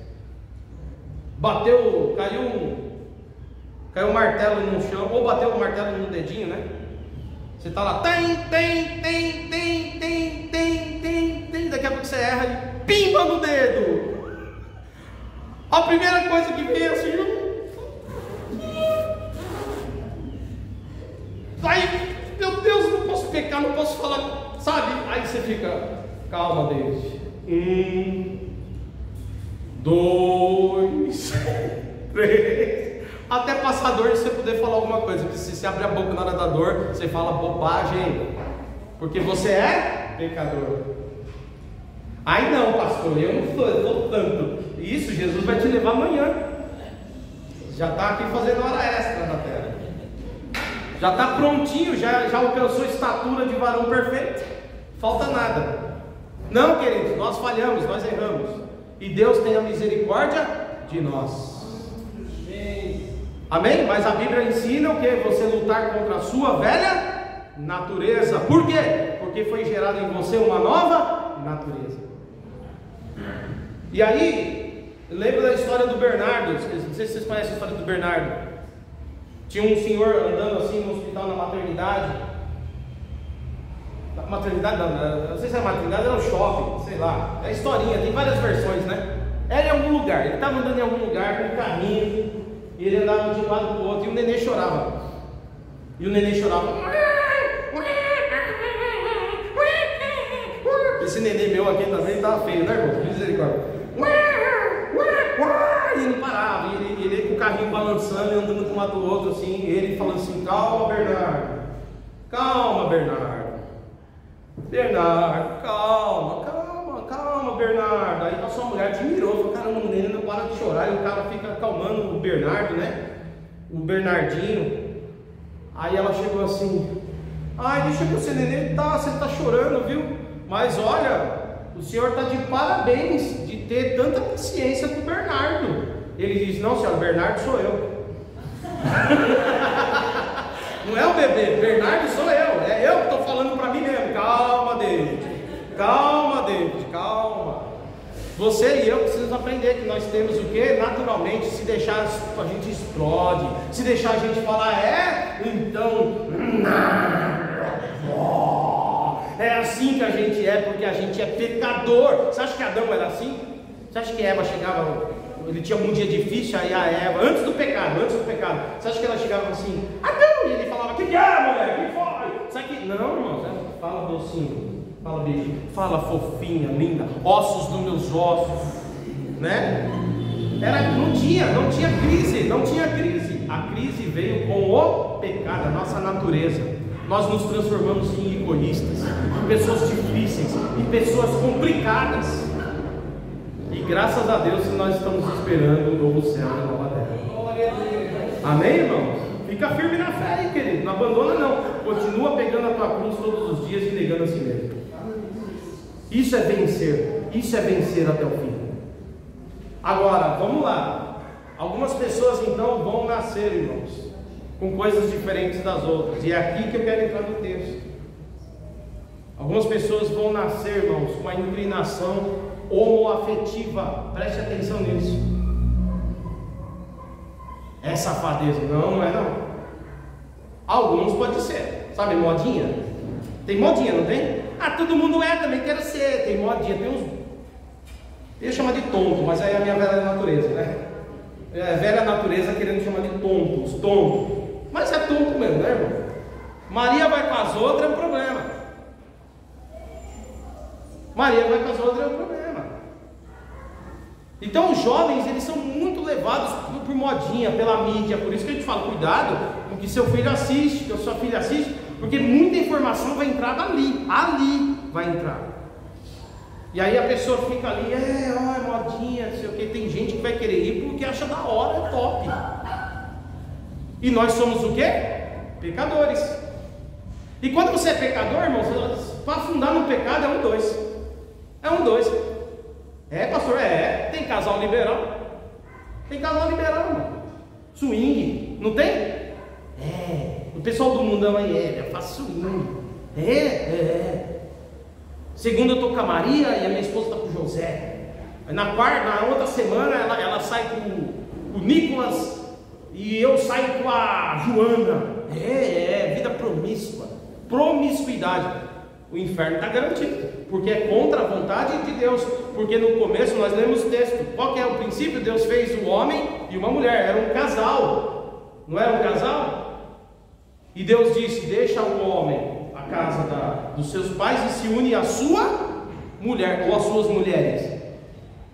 bateu, caiu um martelo no chão, ou bateu o martelo no dedinho, Você está lá, tem, daqui a pouco você erra e pimba no dedo. A primeira coisa que vem assim, aí, meu Deus, não posso pecar, não posso falar, sabe? Aí você fica: calma, Deus. 1, 2, 3. Até passar dor, você poder falar alguma coisa. Porque se você abrir a boca na hora da dor, você fala bobagem, porque você é pecador. Aí não, pastor, eu não sou, eu sou tanto. Isso, Jesus vai te levar amanhã. Já está aqui fazendo hora extra na terra. Já está prontinho, já alcançou a estatura de varão perfeito. Falta nada. Não, queridos, nós falhamos, nós erramos. E Deus tem a misericórdia de nós. Amém? Mas a Bíblia ensina o que? Você lutar contra a sua velha natureza. Por quê? Porque foi gerada em você uma nova natureza. E aí, lembra da história do Bernardo? Não sei se vocês conhecem a história do Bernardo. Tinha um senhor andando assim no hospital, na maternidade. Maternidade não sei se é maternidade, era um shopping, sei lá. É historinha, tem várias versões, né? Era em algum lugar, ele estava andando em algum lugar com um carrinho, e ele andava de um lado para o outro, e o neném chorava. Esse neném meu aqui também estava feio, né, irmão? Misericórdia. E não parava, e ele com o carrinho balançando e andando de um lado do outro, assim, e ele falando assim: calma, Bernardo, calma, Bernardo, calma, Bernardo. Aí passou uma mulher, admirou, falou: caramba, o menino não para de chorar. E o cara fica acalmando o Bernardo, né? O Bernardinho. Aí ela chegou assim: ai, deixa que você, neném, você está chorando, viu? Mas olha, o senhor está de parabéns de ter tanta paciência com o Bernardo. Ele disse: não, senhora, Bernardo sou eu. Não é o bebê, Bernardo sou eu. É eu que estou falando para mim mesmo. Calma, David, calma. Você e eu precisamos aprender que nós temos o que? Naturalmente, se deixar a gente explode. Se deixar a gente falar: então é assim que a gente é, porque a gente é pecador. Você acha que Adão era assim? Você acha que Eva chegava, ele tinha um dia difícil, aí a Eva, antes do pecado, você acha que ela chegava assim: Adão, e ele falava: que é, mulher, que foi? Sabe que, não, irmão, fala docinho, fala beijo, fala fofinha, linda, ossos dos meus ossos, né? Não tinha crise, a crise veio com o pecado, a nossa natureza. Nós nos transformamos em egoístas, em pessoas difíceis, em pessoas complicadas. E graças a Deus nós estamos esperando o novo céu e a nova terra. Amém, irmãos? Fica firme na fé aí, querido. Não abandona não. Continua pegando a tua cruz todos os dias e negando a si mesmo. Isso é vencer até o fim. Agora, vamos lá. Algumas pessoas então vão nascer, irmãos, com coisas diferentes das outras. E é aqui que eu quero entrar no texto. Algumas pessoas vão nascer, irmãos, com uma inclinação homoafetiva. Preste atenção nisso. É safadeza? Não é não. Alguns pode ser. Sabe modinha? Tem modinha, não tem? Todo mundo é, também quero ser. Tem modinha, tem uns... Eu ia chamar de tonto, mas aí é a minha velha natureza, né? É a velha natureza querendo chamar de tonto. Mas é tonto mesmo, né, irmão? Maria vai com as outras, é um problema. Então os jovens, eles são muito levados por modinha, pela mídia. Por isso que a gente fala: cuidado com o que seu filho assiste, que a sua filha assiste, porque muita informação vai entrar ali vai entrar. E aí a pessoa fica ali: modinha, não sei o que. Tem gente que vai querer ir porque acha da hora, é top. E nós somos o quê? Pecadores. E quando você é pecador, irmão, para afundar no pecado é um dois. Pastor, tem casal liberal. Irmão. Swing, não tem? O pessoal do mundão aí, eu faço swing. Segunda eu estou com a Maria e a minha esposa está com o José. Na outra semana ela sai com o Nicolas e eu saio com a Joana. Vida promíscua. Promiscuidade. O inferno está garantido, porque é contra a vontade de Deus. Porque no começo nós lemos o texto. Qual que é o princípio? Deus fez um homem e uma mulher. Era um casal. Não era um casal? E Deus disse: deixa o homem a casa dos seus pais e se une à sua mulher, ou às suas mulheres.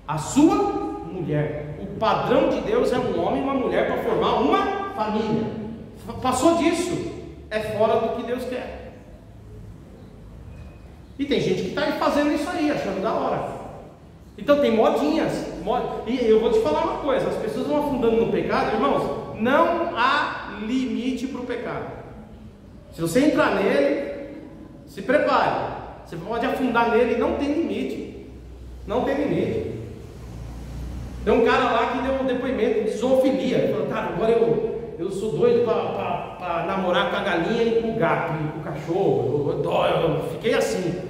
A sua mulher. O padrão de Deus é um homem e uma mulher para formar uma família. Passou disso, é fora do que Deus quer. E tem gente que está fazendo isso aí, achando da hora. Então tem modinhas. E eu vou te falar uma coisa: as pessoas vão afundando no pecado, irmãos. Não há limite para o pecado. Se você entrar nele, se prepare. Você pode afundar nele e não tem limite. Tem um cara lá que deu um depoimento de zoofilia. Ele falou: cara, agora eu sou doido para namorar com a galinha e com o gato, e com o cachorro. Eu fiquei assim.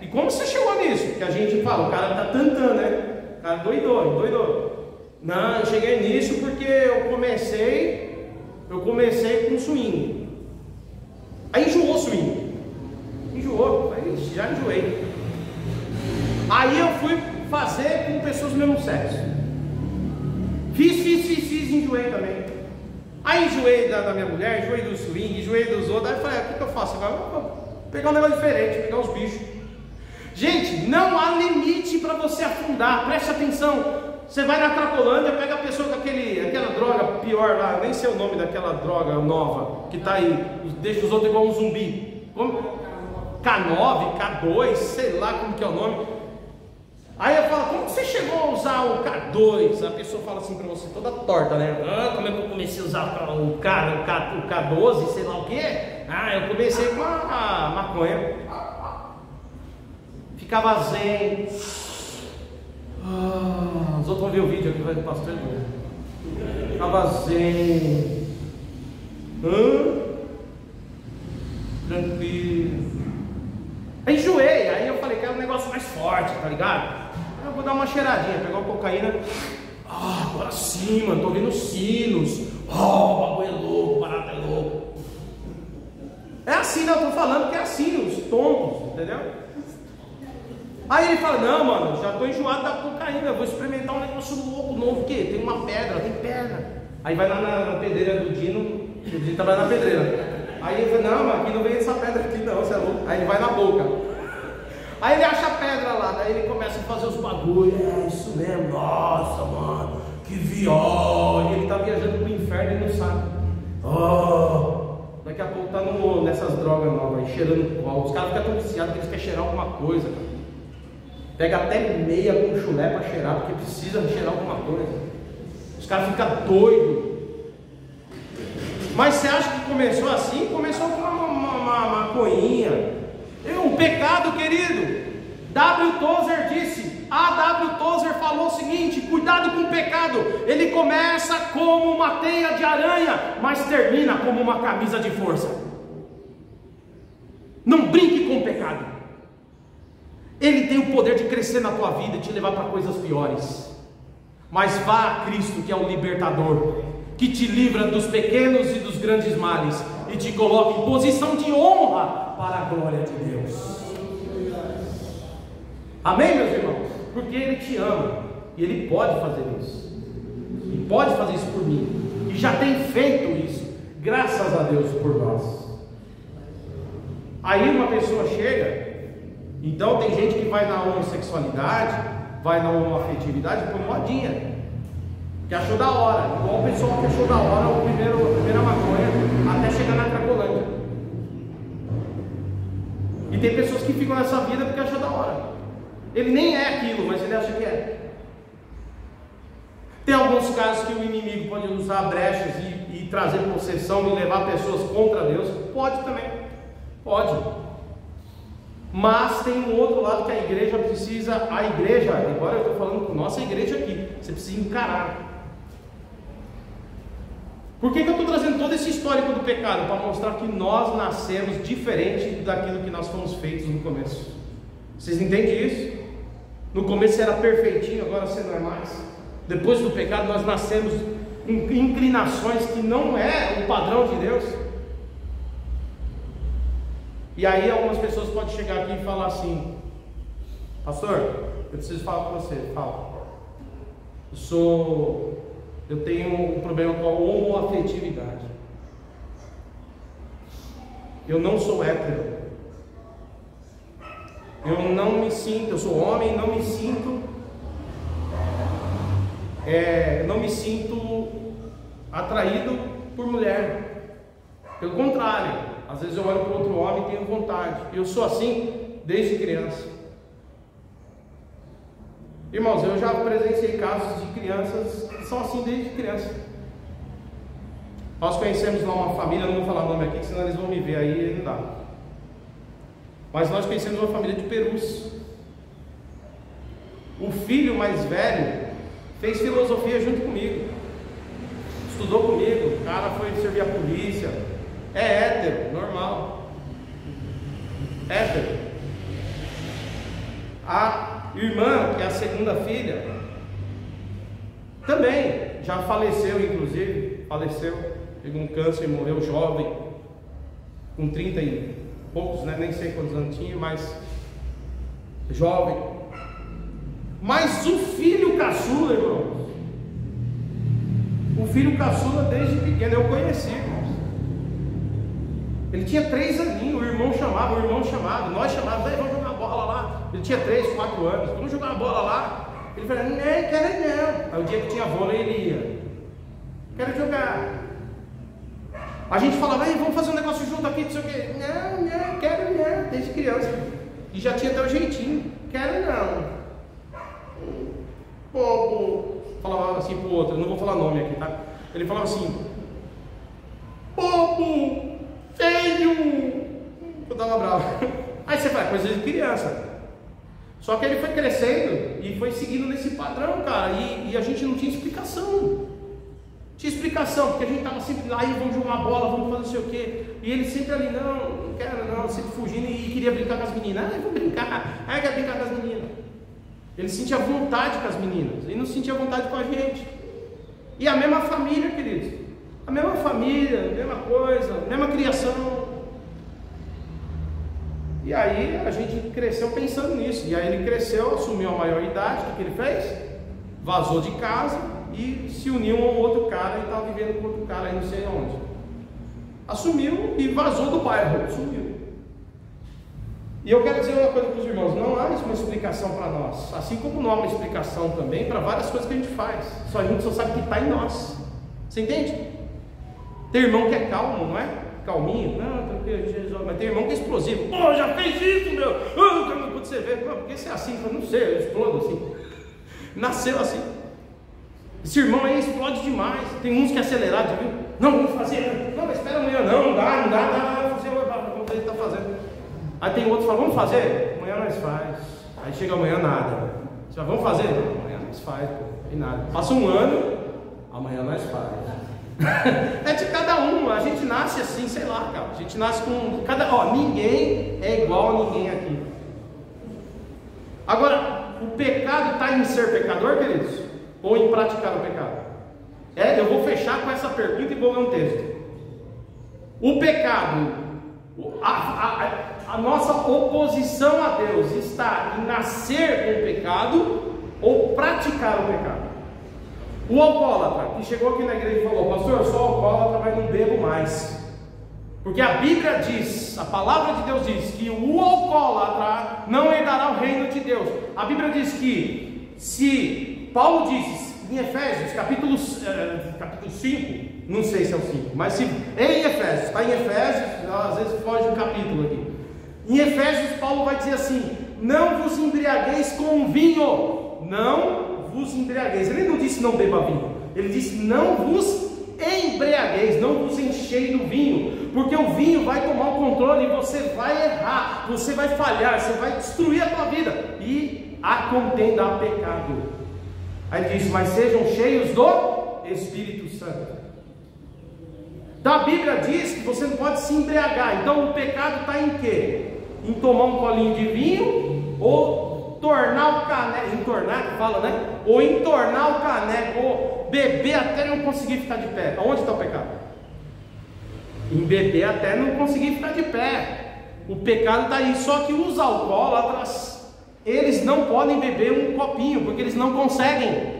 E E como você chegou nisso? Que a gente fala, o cara tá tantando, né? O cara doidou. Não, eu cheguei nisso porque eu comecei com swing. Aí enjoou o swing. Enjoou, aí já enjoei. Aí eu fui fazer com pessoas do mesmo sexo. Fiz, enjoei também. Aí enjoei da minha mulher, enjoei do swing, enjoei dos outros. Aí eu falei, o que eu faço agora? Eu vou pegar um negócio diferente, pegar os bichos. Gente, não há limite para você afundar, preste atenção. Você vai na Cracolândia, pega a pessoa com aquela droga pior lá, nem sei o nome daquela droga nova que está aí, deixa os outros igual um zumbi. K9, K2, sei lá como que é o nome. Aí eu falo, como que você chegou a usar o K2? A pessoa fala assim pra você, toda torta, né? Como é que eu comecei a usar o K12, sei lá o que? Eu comecei com a maconha. Ficava zen. Os outros vão ver o vídeo aqui, vai do pastor. Ficava zen. Tranquilo. Aí enjoei, aí eu falei, quero um negócio mais forte, tá ligado? Eu vou dar uma cheiradinha, pegar uma cocaína. Agora sim, mano, tô ouvindo sinos. O bagulho é louco, barato é louco. É assim, né? Eu tô falando que é assim, os tontos, entendeu? Aí ele fala, não, mano, já tô enjoado da cocaína, vou experimentar um negócio louco, novo, o quê? Tem uma pedra, tem pedra. Aí vai lá na pedreira do Dino, o Dino trabalha na pedreira. Aí ele fala, não, mas aqui não vem essa pedra aqui não, você é louco. Aí ele vai na boca. Aí ele acha a pedra lá, daí ele começa a fazer os bagulhos. É isso mesmo, nossa, mano, que viol. E ele tá viajando pro inferno e não sabe. Daqui a pouco tá nessas drogas novas aí, cheirando pó. Os caras ficam tão viciados que eles querem cheirar alguma coisa, cara. Pega até meia com chulé para cheirar, porque precisa cheirar alguma coisa. Os caras ficam doidos. Mas você acha que começou assim? Começou com uma maconhinha. O pecado, querido, W. Tozer disse, A.W. Tozer falou o seguinte, cuidado com o pecado. Ele começa como uma teia de aranha, mas termina como uma camisa de força. Não brinque com o pecado. Ele tem o poder de crescer na tua vida e te levar para coisas piores. Mas vá a Cristo, que é o libertador, que te livra dos pequenos e dos grandes males e te coloca em posição de honra para a glória de Deus. Amém, meus irmãos? Porque Ele te ama e Ele pode fazer isso. E pode fazer isso por mim. E já tem feito isso, graças a Deus por nós. Aí uma pessoa chega. Então tem gente que vai na homossexualidade, vai na homoafetividade por modinha, que achou da hora, igual o pessoal que achou da hora a primeira maconha até chegar na Cracolândia. E tem pessoas que ficam nessa vida porque achou da hora. Ele nem é aquilo, mas ele acha que é. Tem alguns casos que o inimigo pode usar brechas e trazer possessão e levar pessoas contra Deus. Pode também, pode. Mas tem um outro lado que a igreja precisa, agora eu estou falando com nossa igreja aqui, você precisa encarar. Por que eu estou trazendo todo esse histórico do pecado? Para mostrar que nós nascemos diferente daquilo que nós fomos feitos no começo. Vocês entendem isso? No começo você era perfeitinho, agora você não é mais. Depois do pecado nós nascemos com inclinações que não é o padrão de Deus. E aí algumas pessoas podem chegar aqui e falar assim: pastor, eu preciso falar com você. Fala. Eu tenho um problema com a homoafetividade. Eu não sou hétero. Eu sou homem e não me sinto atraído por mulher. Pelo contrário. Às vezes eu olho para outro homem e tenho vontade. Eu sou assim desde criança. Irmãos, eu já presenciei casos de crianças que são assim desde criança. Nós conhecemos lá uma família, não vou falar o nome aqui, senão eles vão me ver aí e não dá. Mas nós conhecemos uma família de perus. O filho mais velho fez filosofia junto comigo. Estudou comigo, o cara foi servir a polícia. É hétero, normal. Hétero. A irmã, que é a segunda filha, também já faleceu, inclusive, pegou um câncer e morreu jovem, com 30 e poucos, né? Nem sei quantos anos tinha, mas jovem. Mas o filho caçula, irmãos, o filho caçula desde pequeno, eu conheci, irmãos. Ele tinha 3 aninhos, o irmão chamava, nós chamávamos, vamos jogar bola lá. Ele tinha 3, 4 anos, vamos jogar uma bola lá. Ele falava, não, quero não. Aí o dia que tinha vôlei, ele ia, quero jogar. A gente falava, vamos fazer um negócio junto aqui, não sei o quê. Não, quero não, desde criança. E já tinha até o jeitinho, quero não. Bobo, falava assim pro outro, eu não vou falar nome aqui, tá? Ele falava assim, bobo, feio. Eu dava bravo. Aí você fala, coisa de criança. Só que ele foi crescendo e foi seguindo nesse padrão, cara. E a gente não tinha explicação. Tinha explicação, porque a gente estava sempre lá, vamos jogar uma bola, vamos fazer não sei o quê. E ele sempre ali, não quero não, sempre fugindo e queria brincar com as meninas. Vou brincar, quer brincar com as meninas. Ele sentia vontade com as meninas, ele não sentia vontade com a gente. E a mesma família, queridos. A mesma família, a mesma coisa, a mesma criação. E aí a gente cresceu pensando nisso. E aí ele cresceu, assumiu a maior idade, o que ele fez? Vazou de casa e se uniu a um outro cara e estava vivendo com outro cara aí não sei onde. Assumiu e vazou do bairro, sumiu. E eu quero dizer uma coisa para os irmãos, não há uma explicação para nós, assim como não há uma explicação também para várias coisas que a gente faz, a gente só sabe que está em nós. Você entende? Tem irmão que é calmo, não é? Calminho, não, tranquilo, Jesus, mas tem irmão que é explosivo. Pô, já fez isso, meu! Quando você vê, por que você é assim? Eu não sei, eu explodo assim. Nasceu assim. Esse irmão aí explode demais. Tem uns que é acelerado, viu? Não, vamos fazer. Não, mas espera amanhã, não dá. Vamos fazer, ele está fazendo. Aí tem outros que falam, vamos fazer? Amanhã nós faz. Aí chega amanhã nada. Você fala, vamos fazer? Não, amanhã nós faz, pô. E nada. Passa um ano, amanhã nós faz. É de cada um, a gente nasce assim, sei lá, cara. A gente nasce com ninguém é igual a ninguém aqui. Agora, o pecado está em ser pecador, queridos? Ou em praticar o pecado? Eu vou fechar com essa pergunta e vou ler um texto. O pecado, a nossa oposição a Deus está em nascer com o pecado ou praticar o pecado? O alcoólatra que chegou aqui na igreja e falou, pastor, eu sou alcoólatra, mas não bebo mais. Porque a Bíblia diz, a palavra de Deus diz que o alcoólatra não herdará o reino de Deus. A Bíblia diz que, se Paulo diz em Efésios, capítulo 5, não sei se é o 5, mas se, em Efésios, está em Efésios, às vezes foge um capítulo aqui. Em Efésios, Paulo vai dizer assim, não vos embriagueis com vinho, não vos embriagueis. Ele não disse não beba vinho, ele disse não vos embriagueis, não vos enchei do vinho, porque o vinho vai tomar o controle e você vai errar, você vai falhar, você vai destruir a tua vida, e a contenda a pecado. Aí ele diz, mas sejam cheios do Espírito Santo. Então a Bíblia diz que você não pode se embriagar. Então o pecado está em quê? Em tomar um colinho de vinho, ou tornar o caneco, entornar, fala, né? Ou entornar o caneco, ou beber até não conseguir ficar de pé. Aonde está o pecado? Em beber até não conseguir ficar de pé. O pecado está aí. Só que os alcoólatras, eles não podem beber um copinho, porque eles não conseguem.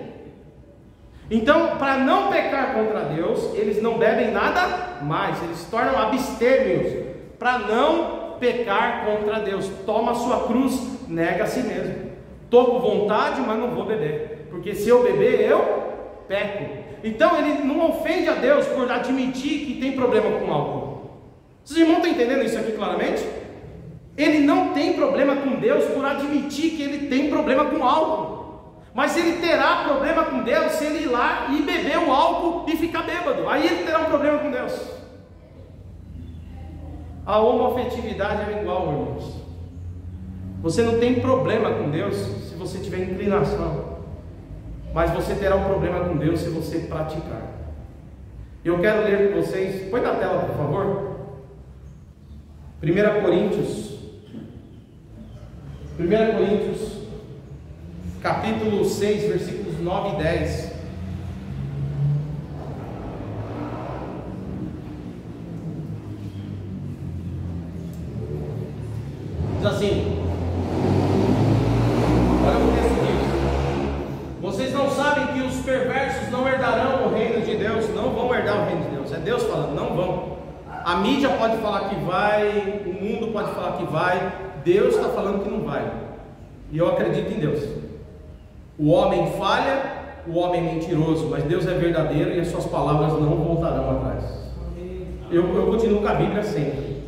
Então, para não pecar contra Deus, eles não bebem nada mais, eles se tornam abstêmios, para não pecar contra Deus. Toma a sua cruz, nega a si mesmo. Estou com vontade, mas não vou beber, porque se eu beber, eu peco. Então ele não ofende a Deus por admitir que tem problema com álcool. Vocês irmãos estão entendendo isso aqui claramente? Ele não tem problema com Deus por admitir que ele tem problema com álcool, mas ele terá problema com Deus se ele ir lá e beber o álcool e ficar bêbado. Aí ele terá um problema com Deus. A homoafetividade é igual, irmãos. Você não tem problema com Deus se você tiver inclinação, mas você terá um problema com Deus se você praticar. Eu quero ler com vocês, põe na tela por favor, 1 Coríntios capítulo 6, versículos 9 e 10. Diz assim: olha o texto diz: vocês não sabem que os perversos não herdarão o reino de Deus? Não vão herdar o reino de Deus. É Deus falando, não vão. A mídia pode falar que vai, o mundo pode falar que vai, Deus está falando que não vai. E eu acredito em Deus. O homem falha, o homem é mentiroso, mas Deus é verdadeiro e as suas palavras não voltarão atrás. Eu continuo com a Bíblia sempre.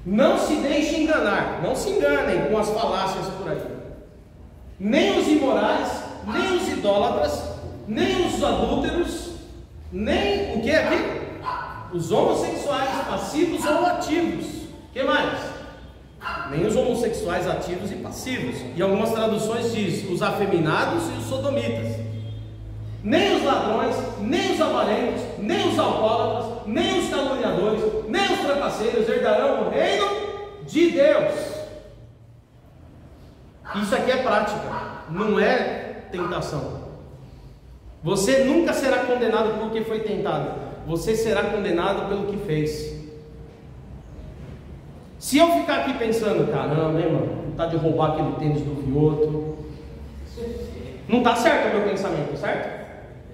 Não se deixe enganar, não se enganem com as falácias por aí. Nem os imorais, nem os idólatras, nem os adúlteros, nem o que aqui? Os homossexuais passivos ou ativos. O que mais? Nem os homossexuais ativos e passivos. E algumas traduções diz os afeminados e os sodomitas. Nem os ladrões, nem os avarentos, nem os alcoólatras, nem os caluniadores, nem os trapaceiros herdarão o reino de Deus. Isso aqui é prática, não é tentação. Você nunca será condenado porque foi tentado. Você será condenado pelo que fez. Se eu ficar aqui pensando, caramba, hein, mano, não está de roubar aquele tênis do Vioto, não está certo o meu pensamento, certo?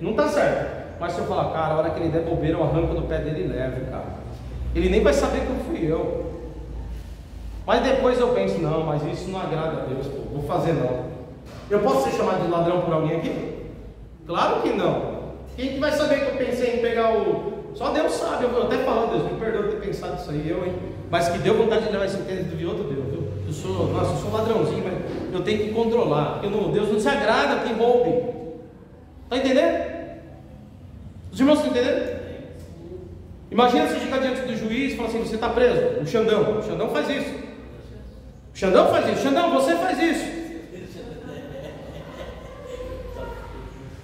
Não está certo. Mas se eu falar, cara, a hora que ele der bobeira, eu arranco do pé dele e levo, cara. Ele nem vai saber que eu fui eu. Mas depois eu penso, não, mas isso não agrada a Deus, pô, vou fazer não. Eu posso ser chamado de ladrão por alguém aqui? Claro que não. Quem que vai saber que eu pensei em pegar o... Só Deus sabe, eu até falo, Deus, me perdoa ter pensado isso aí, eu, hein? Mas que deu vontade de levar esse tênis do outro, Deus, viu? Eu sou ladrãozinho, mas eu tenho que controlar, porque Deus não se agrada quem roube. Está entendendo? Os irmãos estão entendendo? Imagina você chegar diante do juiz e falar assim, você está preso, o Xandão faz isso. O Xandão faz isso, Xandão, você faz isso.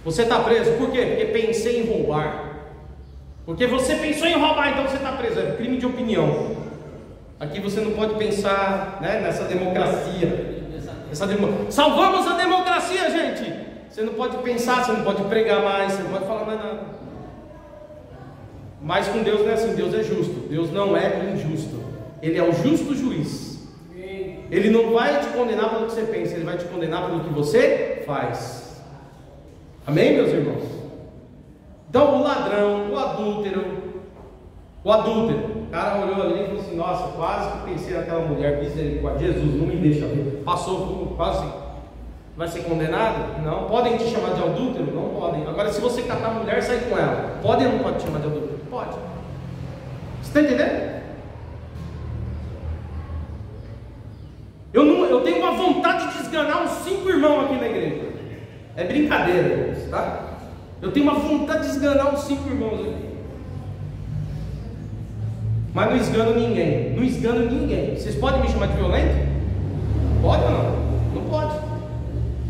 Você está preso, por quê? Porque pensei em roubar. Porque você pensou em roubar, então você está preso. É crime de opinião. Aqui você não pode pensar, né, nessa democracia. Salvamos a democracia, gente. Você não pode pensar, você não pode pregar mais, você não pode falar mais nada. Mas com Deus não é assim, Deus é justo. Deus não é injusto. Ele é o justo juiz. Ele não vai te condenar pelo que você pensa, ele vai te condenar pelo que você faz. Amém, meus irmãos? Então, o ladrão, o adúltero, o cara olhou ali e falou assim, nossa, quase que pensei naquela mulher, misericórdia, Jesus, não me deixa ver, passou quase, vai ser condenado? Não. Podem te chamar de adúltero? Não podem. Agora, se você catar a mulher e sair com ela, pode ou não pode te chamar de adúltero? Pode. Você está entendendo? Eu tenho uma vontade de esganar uns 5 irmãos aqui na igreja. É brincadeira, irmãos, tá? Eu tenho uma vontade de esganar uns 5 irmãos aqui. Mas não esgano ninguém. Não esgano ninguém. Vocês podem me chamar de violento? Pode ou não? Não pode.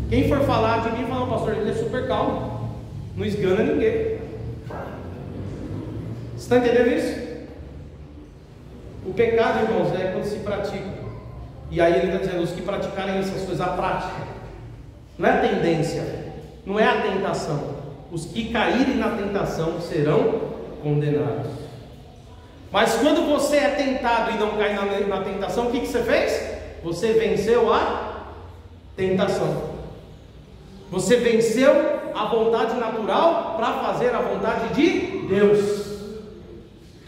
Quem for falar de mim, fala, pastor, ele é super calmo. Não esgana ninguém. Você está entendendo isso? O pecado, irmãos, é quando se pratica. E aí ele está dizendo, os que praticarem essas coisas, a prática. Não é a tendência, não é a tentação. Os que caírem na tentação serão condenados. Mas quando você é tentado e não cai na tentação, o que você fez? Você venceu a tentação. Você venceu a vontade natural para fazer a vontade de Deus.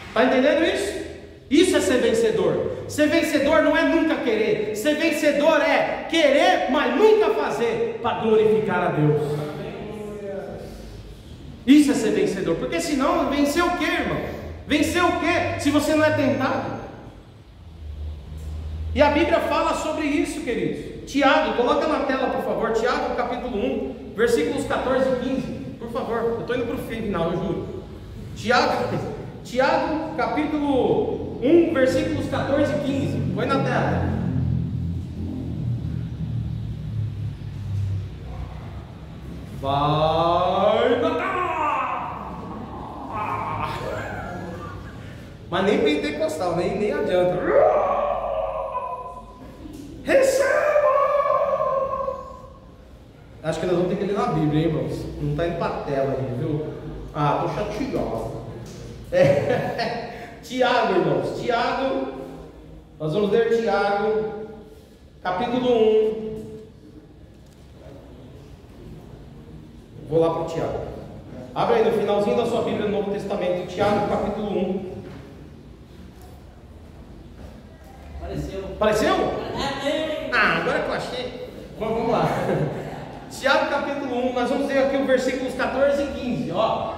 Está entendendo isso? Isso é ser vencedor. Ser vencedor não é nunca querer. Ser vencedor é querer, mas nunca fazer para glorificar a Deus. Isso é ser vencedor. Porque senão, vencer o que, irmão? Vencer o que se você não é tentado? E a Bíblia fala sobre isso, queridos. Tiago, coloca na tela, por favor. Tiago, capítulo 1, versículos 14 e 15. Por favor, eu estou indo para o final, eu juro. Tiago, capítulo 1, versículos 14 e 15. Põe na tela. Vai na tela! Mas nem pentecostal, nem adianta. Receba! Acho que nós vamos ter que ler na Bíblia, hein, irmãos? Não está indo para a tela aí, viu? Ah, estou chateado. Tiago, irmãos. Tiago, nós vamos ler Tiago, capítulo 1. Vou lá para o Tiago. Abre aí no finalzinho da sua Bíblia, no Novo Testamento, Tiago, capítulo 1. Apareceu? Ah, agora que eu achei. Vamos lá. Tiago capítulo 1, nós vamos ler aqui os versículos 14 e 15. Ó.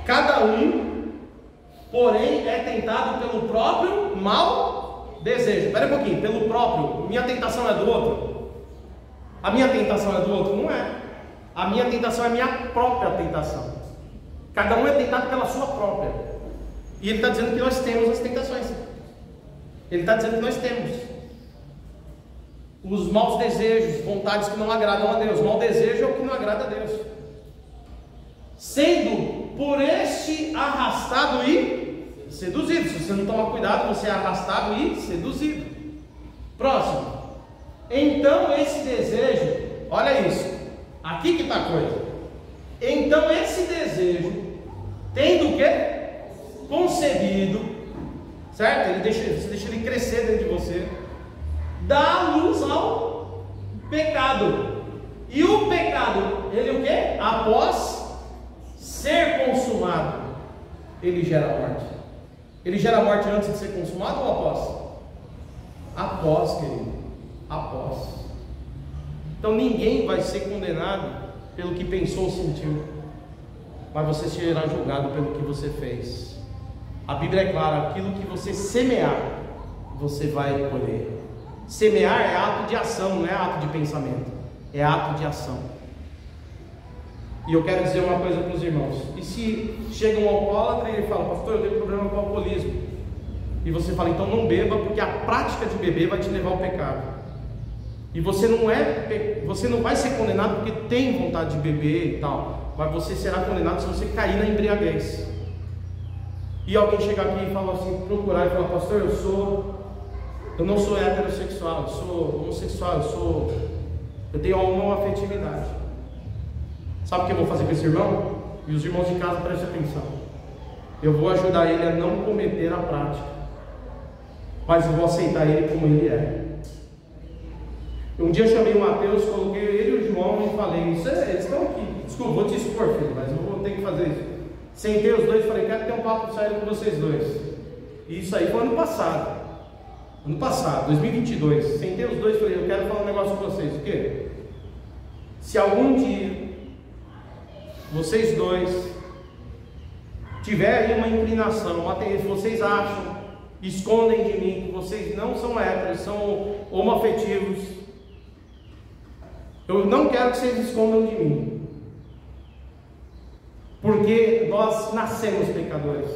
Cada um, porém, é tentado pelo próprio mau desejo. Espera um pouquinho, pelo próprio. Minha tentação é do outro? A minha tentação é do outro? Não é. A minha tentação é a minha própria tentação. Cada um é tentado pela sua própria. E ele está dizendo que nós temos as tentações. Ele está dizendo que nós temos os maus desejos, vontades que não agradam a Deus. O mau desejo é o que não agrada a Deus. Sendo por este arrastado e seduzido. Se você não tomar cuidado, você é arrastado e seduzido. Próximo. Então esse desejo, olha isso, aqui que está a coisa. Então esse desejo, tendo o que? Concebido, certo? Você deixa ele crescer dentro de você, dá luz ao pecado. E o pecado, ele o que? Após ser consumado, ele gera morte. Ele gera morte antes de ser consumado ou após? Após, querido. Após. Então ninguém vai ser condenado pelo que pensou ou sentiu, mas você será julgado pelo que você fez. A Bíblia é clara: aquilo que você semear, você vai colher. Semear é ato de ação, não é ato de pensamento, é ato de ação. E eu quero dizer uma coisa para os irmãos: e se chega um alcoólatra e ele fala, pastor, eu tenho problema com o alcoolismo, e você fala, então não beba, porque a prática de beber vai te levar ao pecado. E você não vai ser condenado porque tem vontade de beber e tal, mas você será condenado se você cair na embriaguez. E alguém chegar aqui e falar assim, procurar e falar, pastor, eu não sou heterossexual, eu sou homossexual, eu tenho uma afetividade. Sabe o que eu vou fazer com esse irmão? E os irmãos de casa, prestem atenção. Eu vou ajudar ele a não cometer a prática, mas eu vou aceitar ele como ele é. Um dia eu chamei o Mateus, coloquei ele e o João e falei, eles estão aqui, desculpa, vou te expor, filho, mas eu vou ter que fazer isso. Sentei os dois e falei, quero ter um papo sério com vocês dois. E isso aí foi ano passado, 2022. Sentei os dois e falei, eu quero falar um negócio com vocês. O quê? Se algum dia vocês dois tiverem uma inclinação, vocês acham, escondem de mim que vocês não são héteros, são homoafetivos, eu não quero que vocês escondam de mim, porque nós nascemos pecadores,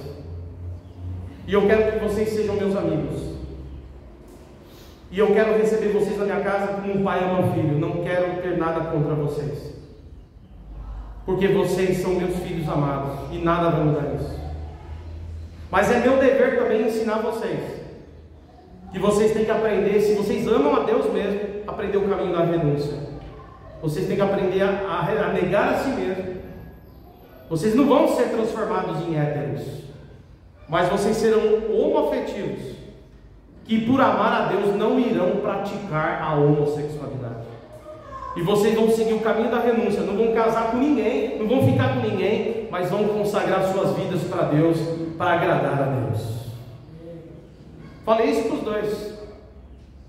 e eu quero que vocês sejam meus amigos, e eu quero receber vocês na minha casa como um pai ama um filho. Não quero ter nada contra vocês, porque vocês são meus filhos amados, e nada vai mudar isso. Mas é meu dever também ensinar vocês, que vocês têm que aprender, se vocês amam a Deus mesmo, aprender o caminho da renúncia. Vocês têm que aprender a negar a si mesmo. Vocês não vão ser transformados em héteros, mas vocês serão homoafetivos, que por amar a Deus não irão praticar a homossexualidade. E vocês vão seguir o caminho da renúncia, não vão casar com ninguém, não vão ficar com ninguém, mas vão consagrar suas vidas para Deus, para agradar a Deus. Falei isso para os dois,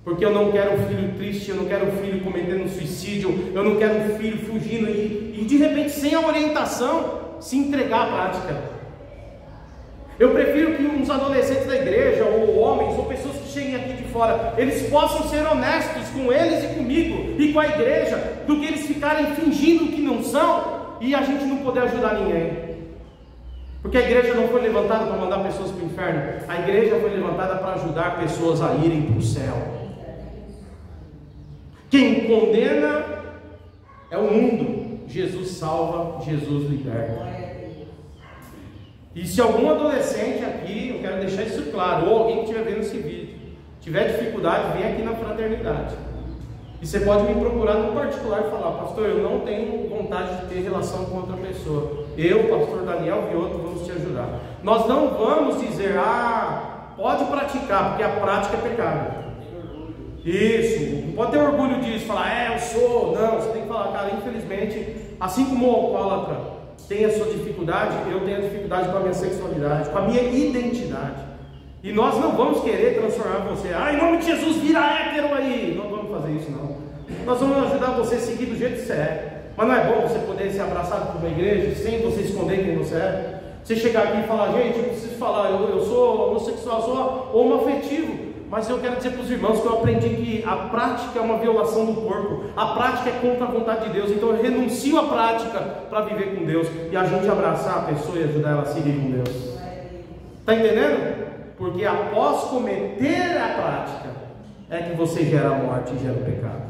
porque eu não quero um filho triste, eu não quero um filho cometendo suicídio, eu não quero um filho fugindo e de repente, sem a orientação, se entregar à prática. Eu prefiro que uns adolescentes da igreja, ou homens, ou pessoas que cheguem aqui de fora, eles possam ser honestos com eles e comigo, e com a igreja, do que eles ficarem fingindo que não são, e a gente não poder ajudar ninguém. Porque a igreja não foi levantada para mandar pessoas para o inferno, a igreja foi levantada para ajudar pessoas a irem para o céu. Quem condena é o mundo, Jesus salva, Jesus liberta. E se algum adolescente aqui, eu quero deixar isso claro, ou alguém que estiver vendo esse vídeo, tiver dificuldade, vem aqui na fraternidade. E você pode me procurar no particular e falar: pastor, eu não tenho vontade de ter relação com outra pessoa. Eu, pastor Daniel Vioto, vamos te ajudar. Nós não vamos dizer: pode praticar, porque a prática é pecado. Isso, não pode ter orgulho disso, falar: eu sou. Não, você tem que falar: cara, infelizmente, assim como o alcoólatra tem a sua dificuldade, eu tenho a dificuldade com a minha sexualidade, com a minha identidade. E nós não vamos querer transformar você: em nome de Jesus, vira hétero aí. Não vamos fazer isso, não. Nós vamos ajudar você a seguir do jeito que você é. Mas não é bom você poder ser abraçado por uma igreja sem você esconder quem você é? Você chegar aqui e falar: gente, eu preciso falar, eu sou homossexual, sou homoafetivo. Mas eu quero dizer para os irmãos que eu aprendi que a prática é uma violação do corpo. A prática é contra a vontade de Deus. Então eu renuncio à prática para viver com Deus. E a gente abraçar a pessoa e ajudar ela a seguir com Deus. Está entendendo? Porque após cometer a prática é que você gera a morte e gera o pecado.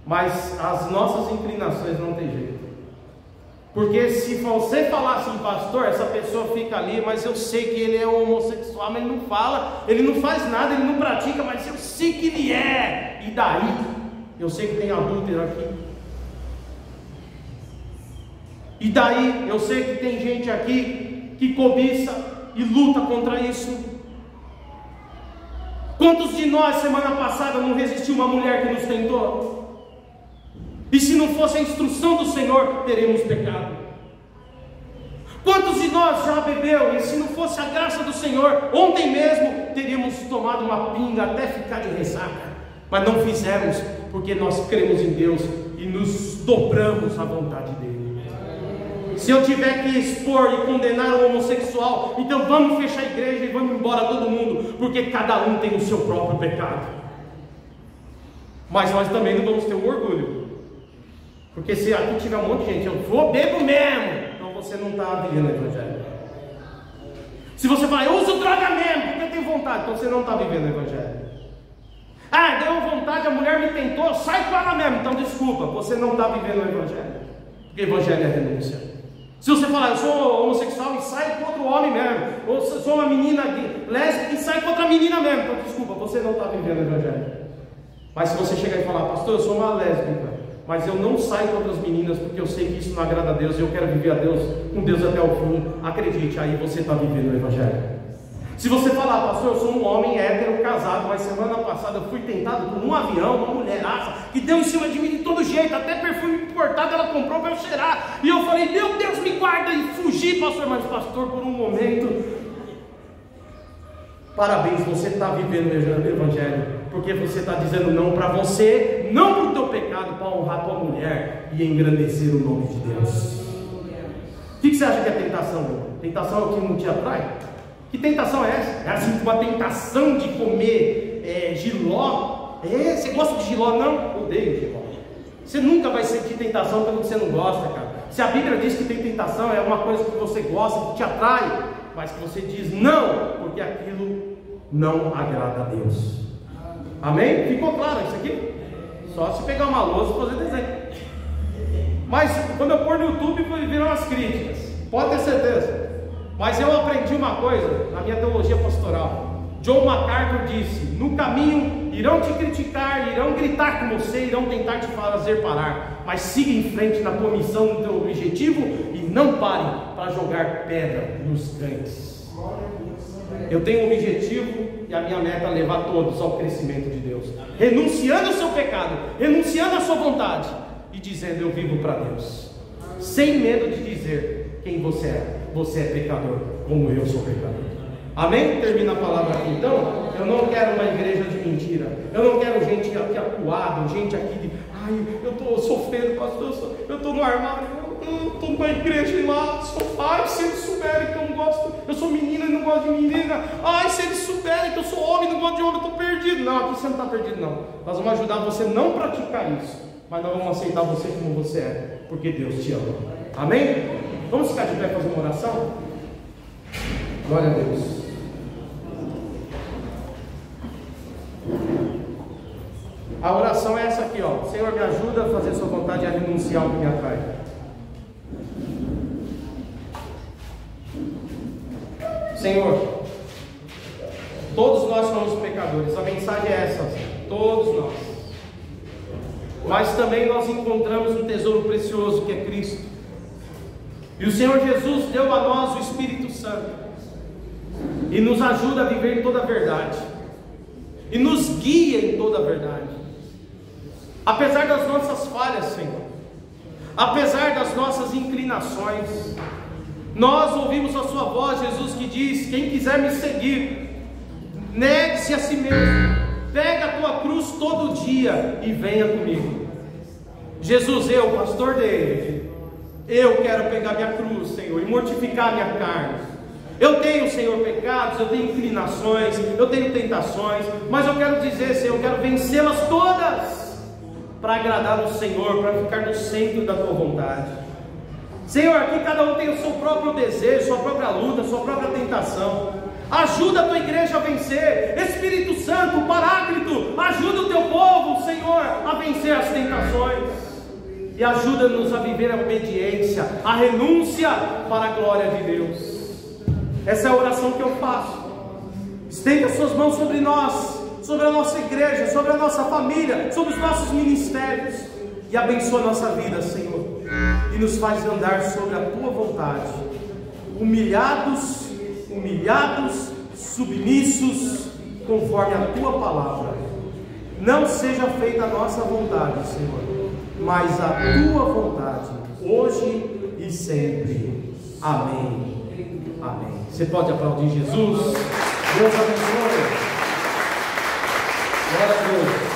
Mas as nossas inclinações não tem jeito. Porque se você falar assim: pastor, essa pessoa fica ali, mas eu sei que ele é homossexual, mas ele não fala, ele não faz nada, ele não pratica, mas eu sei que ele é. E daí? Eu sei que tem adúltero aqui. E daí? Eu sei que tem gente aqui que cobiça e luta contra isso. Quantos de nós semana passada não resistiu uma mulher que nos tentou? E se não fosse a instrução do Senhor, teremos pecado. Quantos de nós já bebeu? E se não fosse a graça do Senhor, ontem mesmo teríamos tomado uma pinga até ficar de ressaca. Mas não fizemos, porque nós cremos em Deus e nos dobramos à vontade dEle. Se eu tiver que expor e condenar o homossexual, então vamos fechar a igreja e vamos embora todo mundo, porque cada um tem o seu próprio pecado. Mas nós também não vamos ter um orgulho, porque se aqui tiver um monte de gente: eu vou, bebo mesmo, então você não está vivendo o Evangelho. Se você falar: eu uso droga mesmo, porque eu tenho vontade, então você não está vivendo o Evangelho. Deu vontade, a mulher me tentou, sai com ela mesmo, então desculpa, você não está vivendo o Evangelho, porque o Evangelho é renúncia. Se você falar: eu sou homossexual e sai com outro homem mesmo, ou se eu sou uma menina lésbica e sai com outra menina mesmo, então desculpa, você não está vivendo o Evangelho. Mas se você chegar e falar: pastor, eu sou uma lésbica, mas eu não saio com outras meninas porque eu sei que isso não agrada a Deus e eu quero viver com Deus até o fim, acredite, aí você está vivendo o Evangelho. Se você falar: pastor, eu sou um homem hétero casado, mas semana passada eu fui tentado por um avião, uma mulheraça que deu em cima de mim de todo jeito, até perfume importado ela comprou para eu cheirar, e eu falei: meu Deus, me guarda, e fugi, pastor. Mas pastor, por um momento, parabéns, você está vivendo o Evangelho, porque você está dizendo não para você, não para o teu pecado, para honrar tua mulher e engrandecer o nome de Deus. O que você acha que é tentação, meu? Tentação é o que não te atrai? Que tentação é essa? É assim, uma tentação de comer jiló? Você gosta de jiló? Não? Odeio jiló. Você nunca vai sentir tentação pelo que você não gosta, cara. Se a Bíblia diz que tem tentação, é uma coisa que você gosta, que te atrai, mas que você diz não, porque aquilo não agrada a Deus. Amém? Ficou claro isso aqui? Só se pegar uma lousa e fazer desenho. Mas quando eu pôr no YouTube, viram umas críticas, pode ter certeza. Mas eu aprendi uma coisa na minha teologia pastoral. John MacArthur disse: no caminho irão te criticar, irão gritar com você, irão tentar te fazer parar, mas siga em frente na tua missão, no teu objetivo, e não pare para jogar pedra nos crentes. Eu tenho um objetivo e a minha meta é levar todos ao crescimento de Deus, renunciando ao seu pecado, renunciando à sua vontade e dizendo: eu vivo para Deus, sem medo de dizer quem você é. Você é pecador, como eu sou pecador. Amém? Termina a palavra aqui. Então, eu não quero uma igreja de mentira. Eu não quero gente aqui acuada, gente aqui de: eu estou sofrendo, pastor, eu estou no armário, eu estou numa igreja e lá, se eles souberem que eu não gosto, eu sou menina e não gosto de menina, se eles souberem que eu sou homem e não gosto de homem, eu estou perdido. Não, aqui você não está perdido, não. Nós vamos ajudar você a não praticar isso, mas nós vamos aceitar você como você é, porque Deus te ama. Amém? Vamos ficar de pé e fazer uma oração? Glória a Deus. A oração é essa aqui, ó: Senhor, me ajuda a fazer a sua vontade e a renunciar ao que me atrai. Senhor, todos nós somos pecadores. A mensagem é essa: todos nós. mas também nós encontramos um tesouro precioso que é Cristo. E o Senhor Jesus deu a nós o Espírito Santo e nos ajuda a viver em toda a verdade, e nos guia em toda a verdade. Apesar das nossas falhas, Senhor, apesar das nossas inclinações, nós ouvimos a sua voz, Jesus, que diz: quem quiser me seguir, negue-se a si mesmo, pega a tua cruz todo dia e venha comigo. Jesus, eu, pastor David, eu quero pegar minha cruz, Senhor, e mortificar minha carne. Eu tenho, Senhor, pecados, eu tenho inclinações, eu tenho tentações, mas eu quero dizer, Senhor, eu quero vencê-las todas para agradar o Senhor, para ficar no centro da tua vontade. Senhor, aqui cada um tem o seu próprio desejo, sua própria luta, sua própria tentação. Ajuda a tua igreja a vencer. Espírito Santo, Paráclito, ajuda o teu povo, Senhor, a vencer as tentações, e ajuda-nos a viver a obediência, a renúncia para a glória de Deus. Essa é a oração que eu faço. Estenda as suas mãos sobre nós, sobre a nossa igreja, sobre a nossa família, sobre os nossos ministérios, e abençoa a nossa vida, Senhor, e nos faz andar sobre a tua vontade, humilhados, submissos, conforme a tua palavra. Não seja feita a nossa vontade, Senhor, mas a tua vontade, hoje e sempre. Amém. Amém. Você pode aplaudir Jesus? Deus abençoe. Glória a Deus.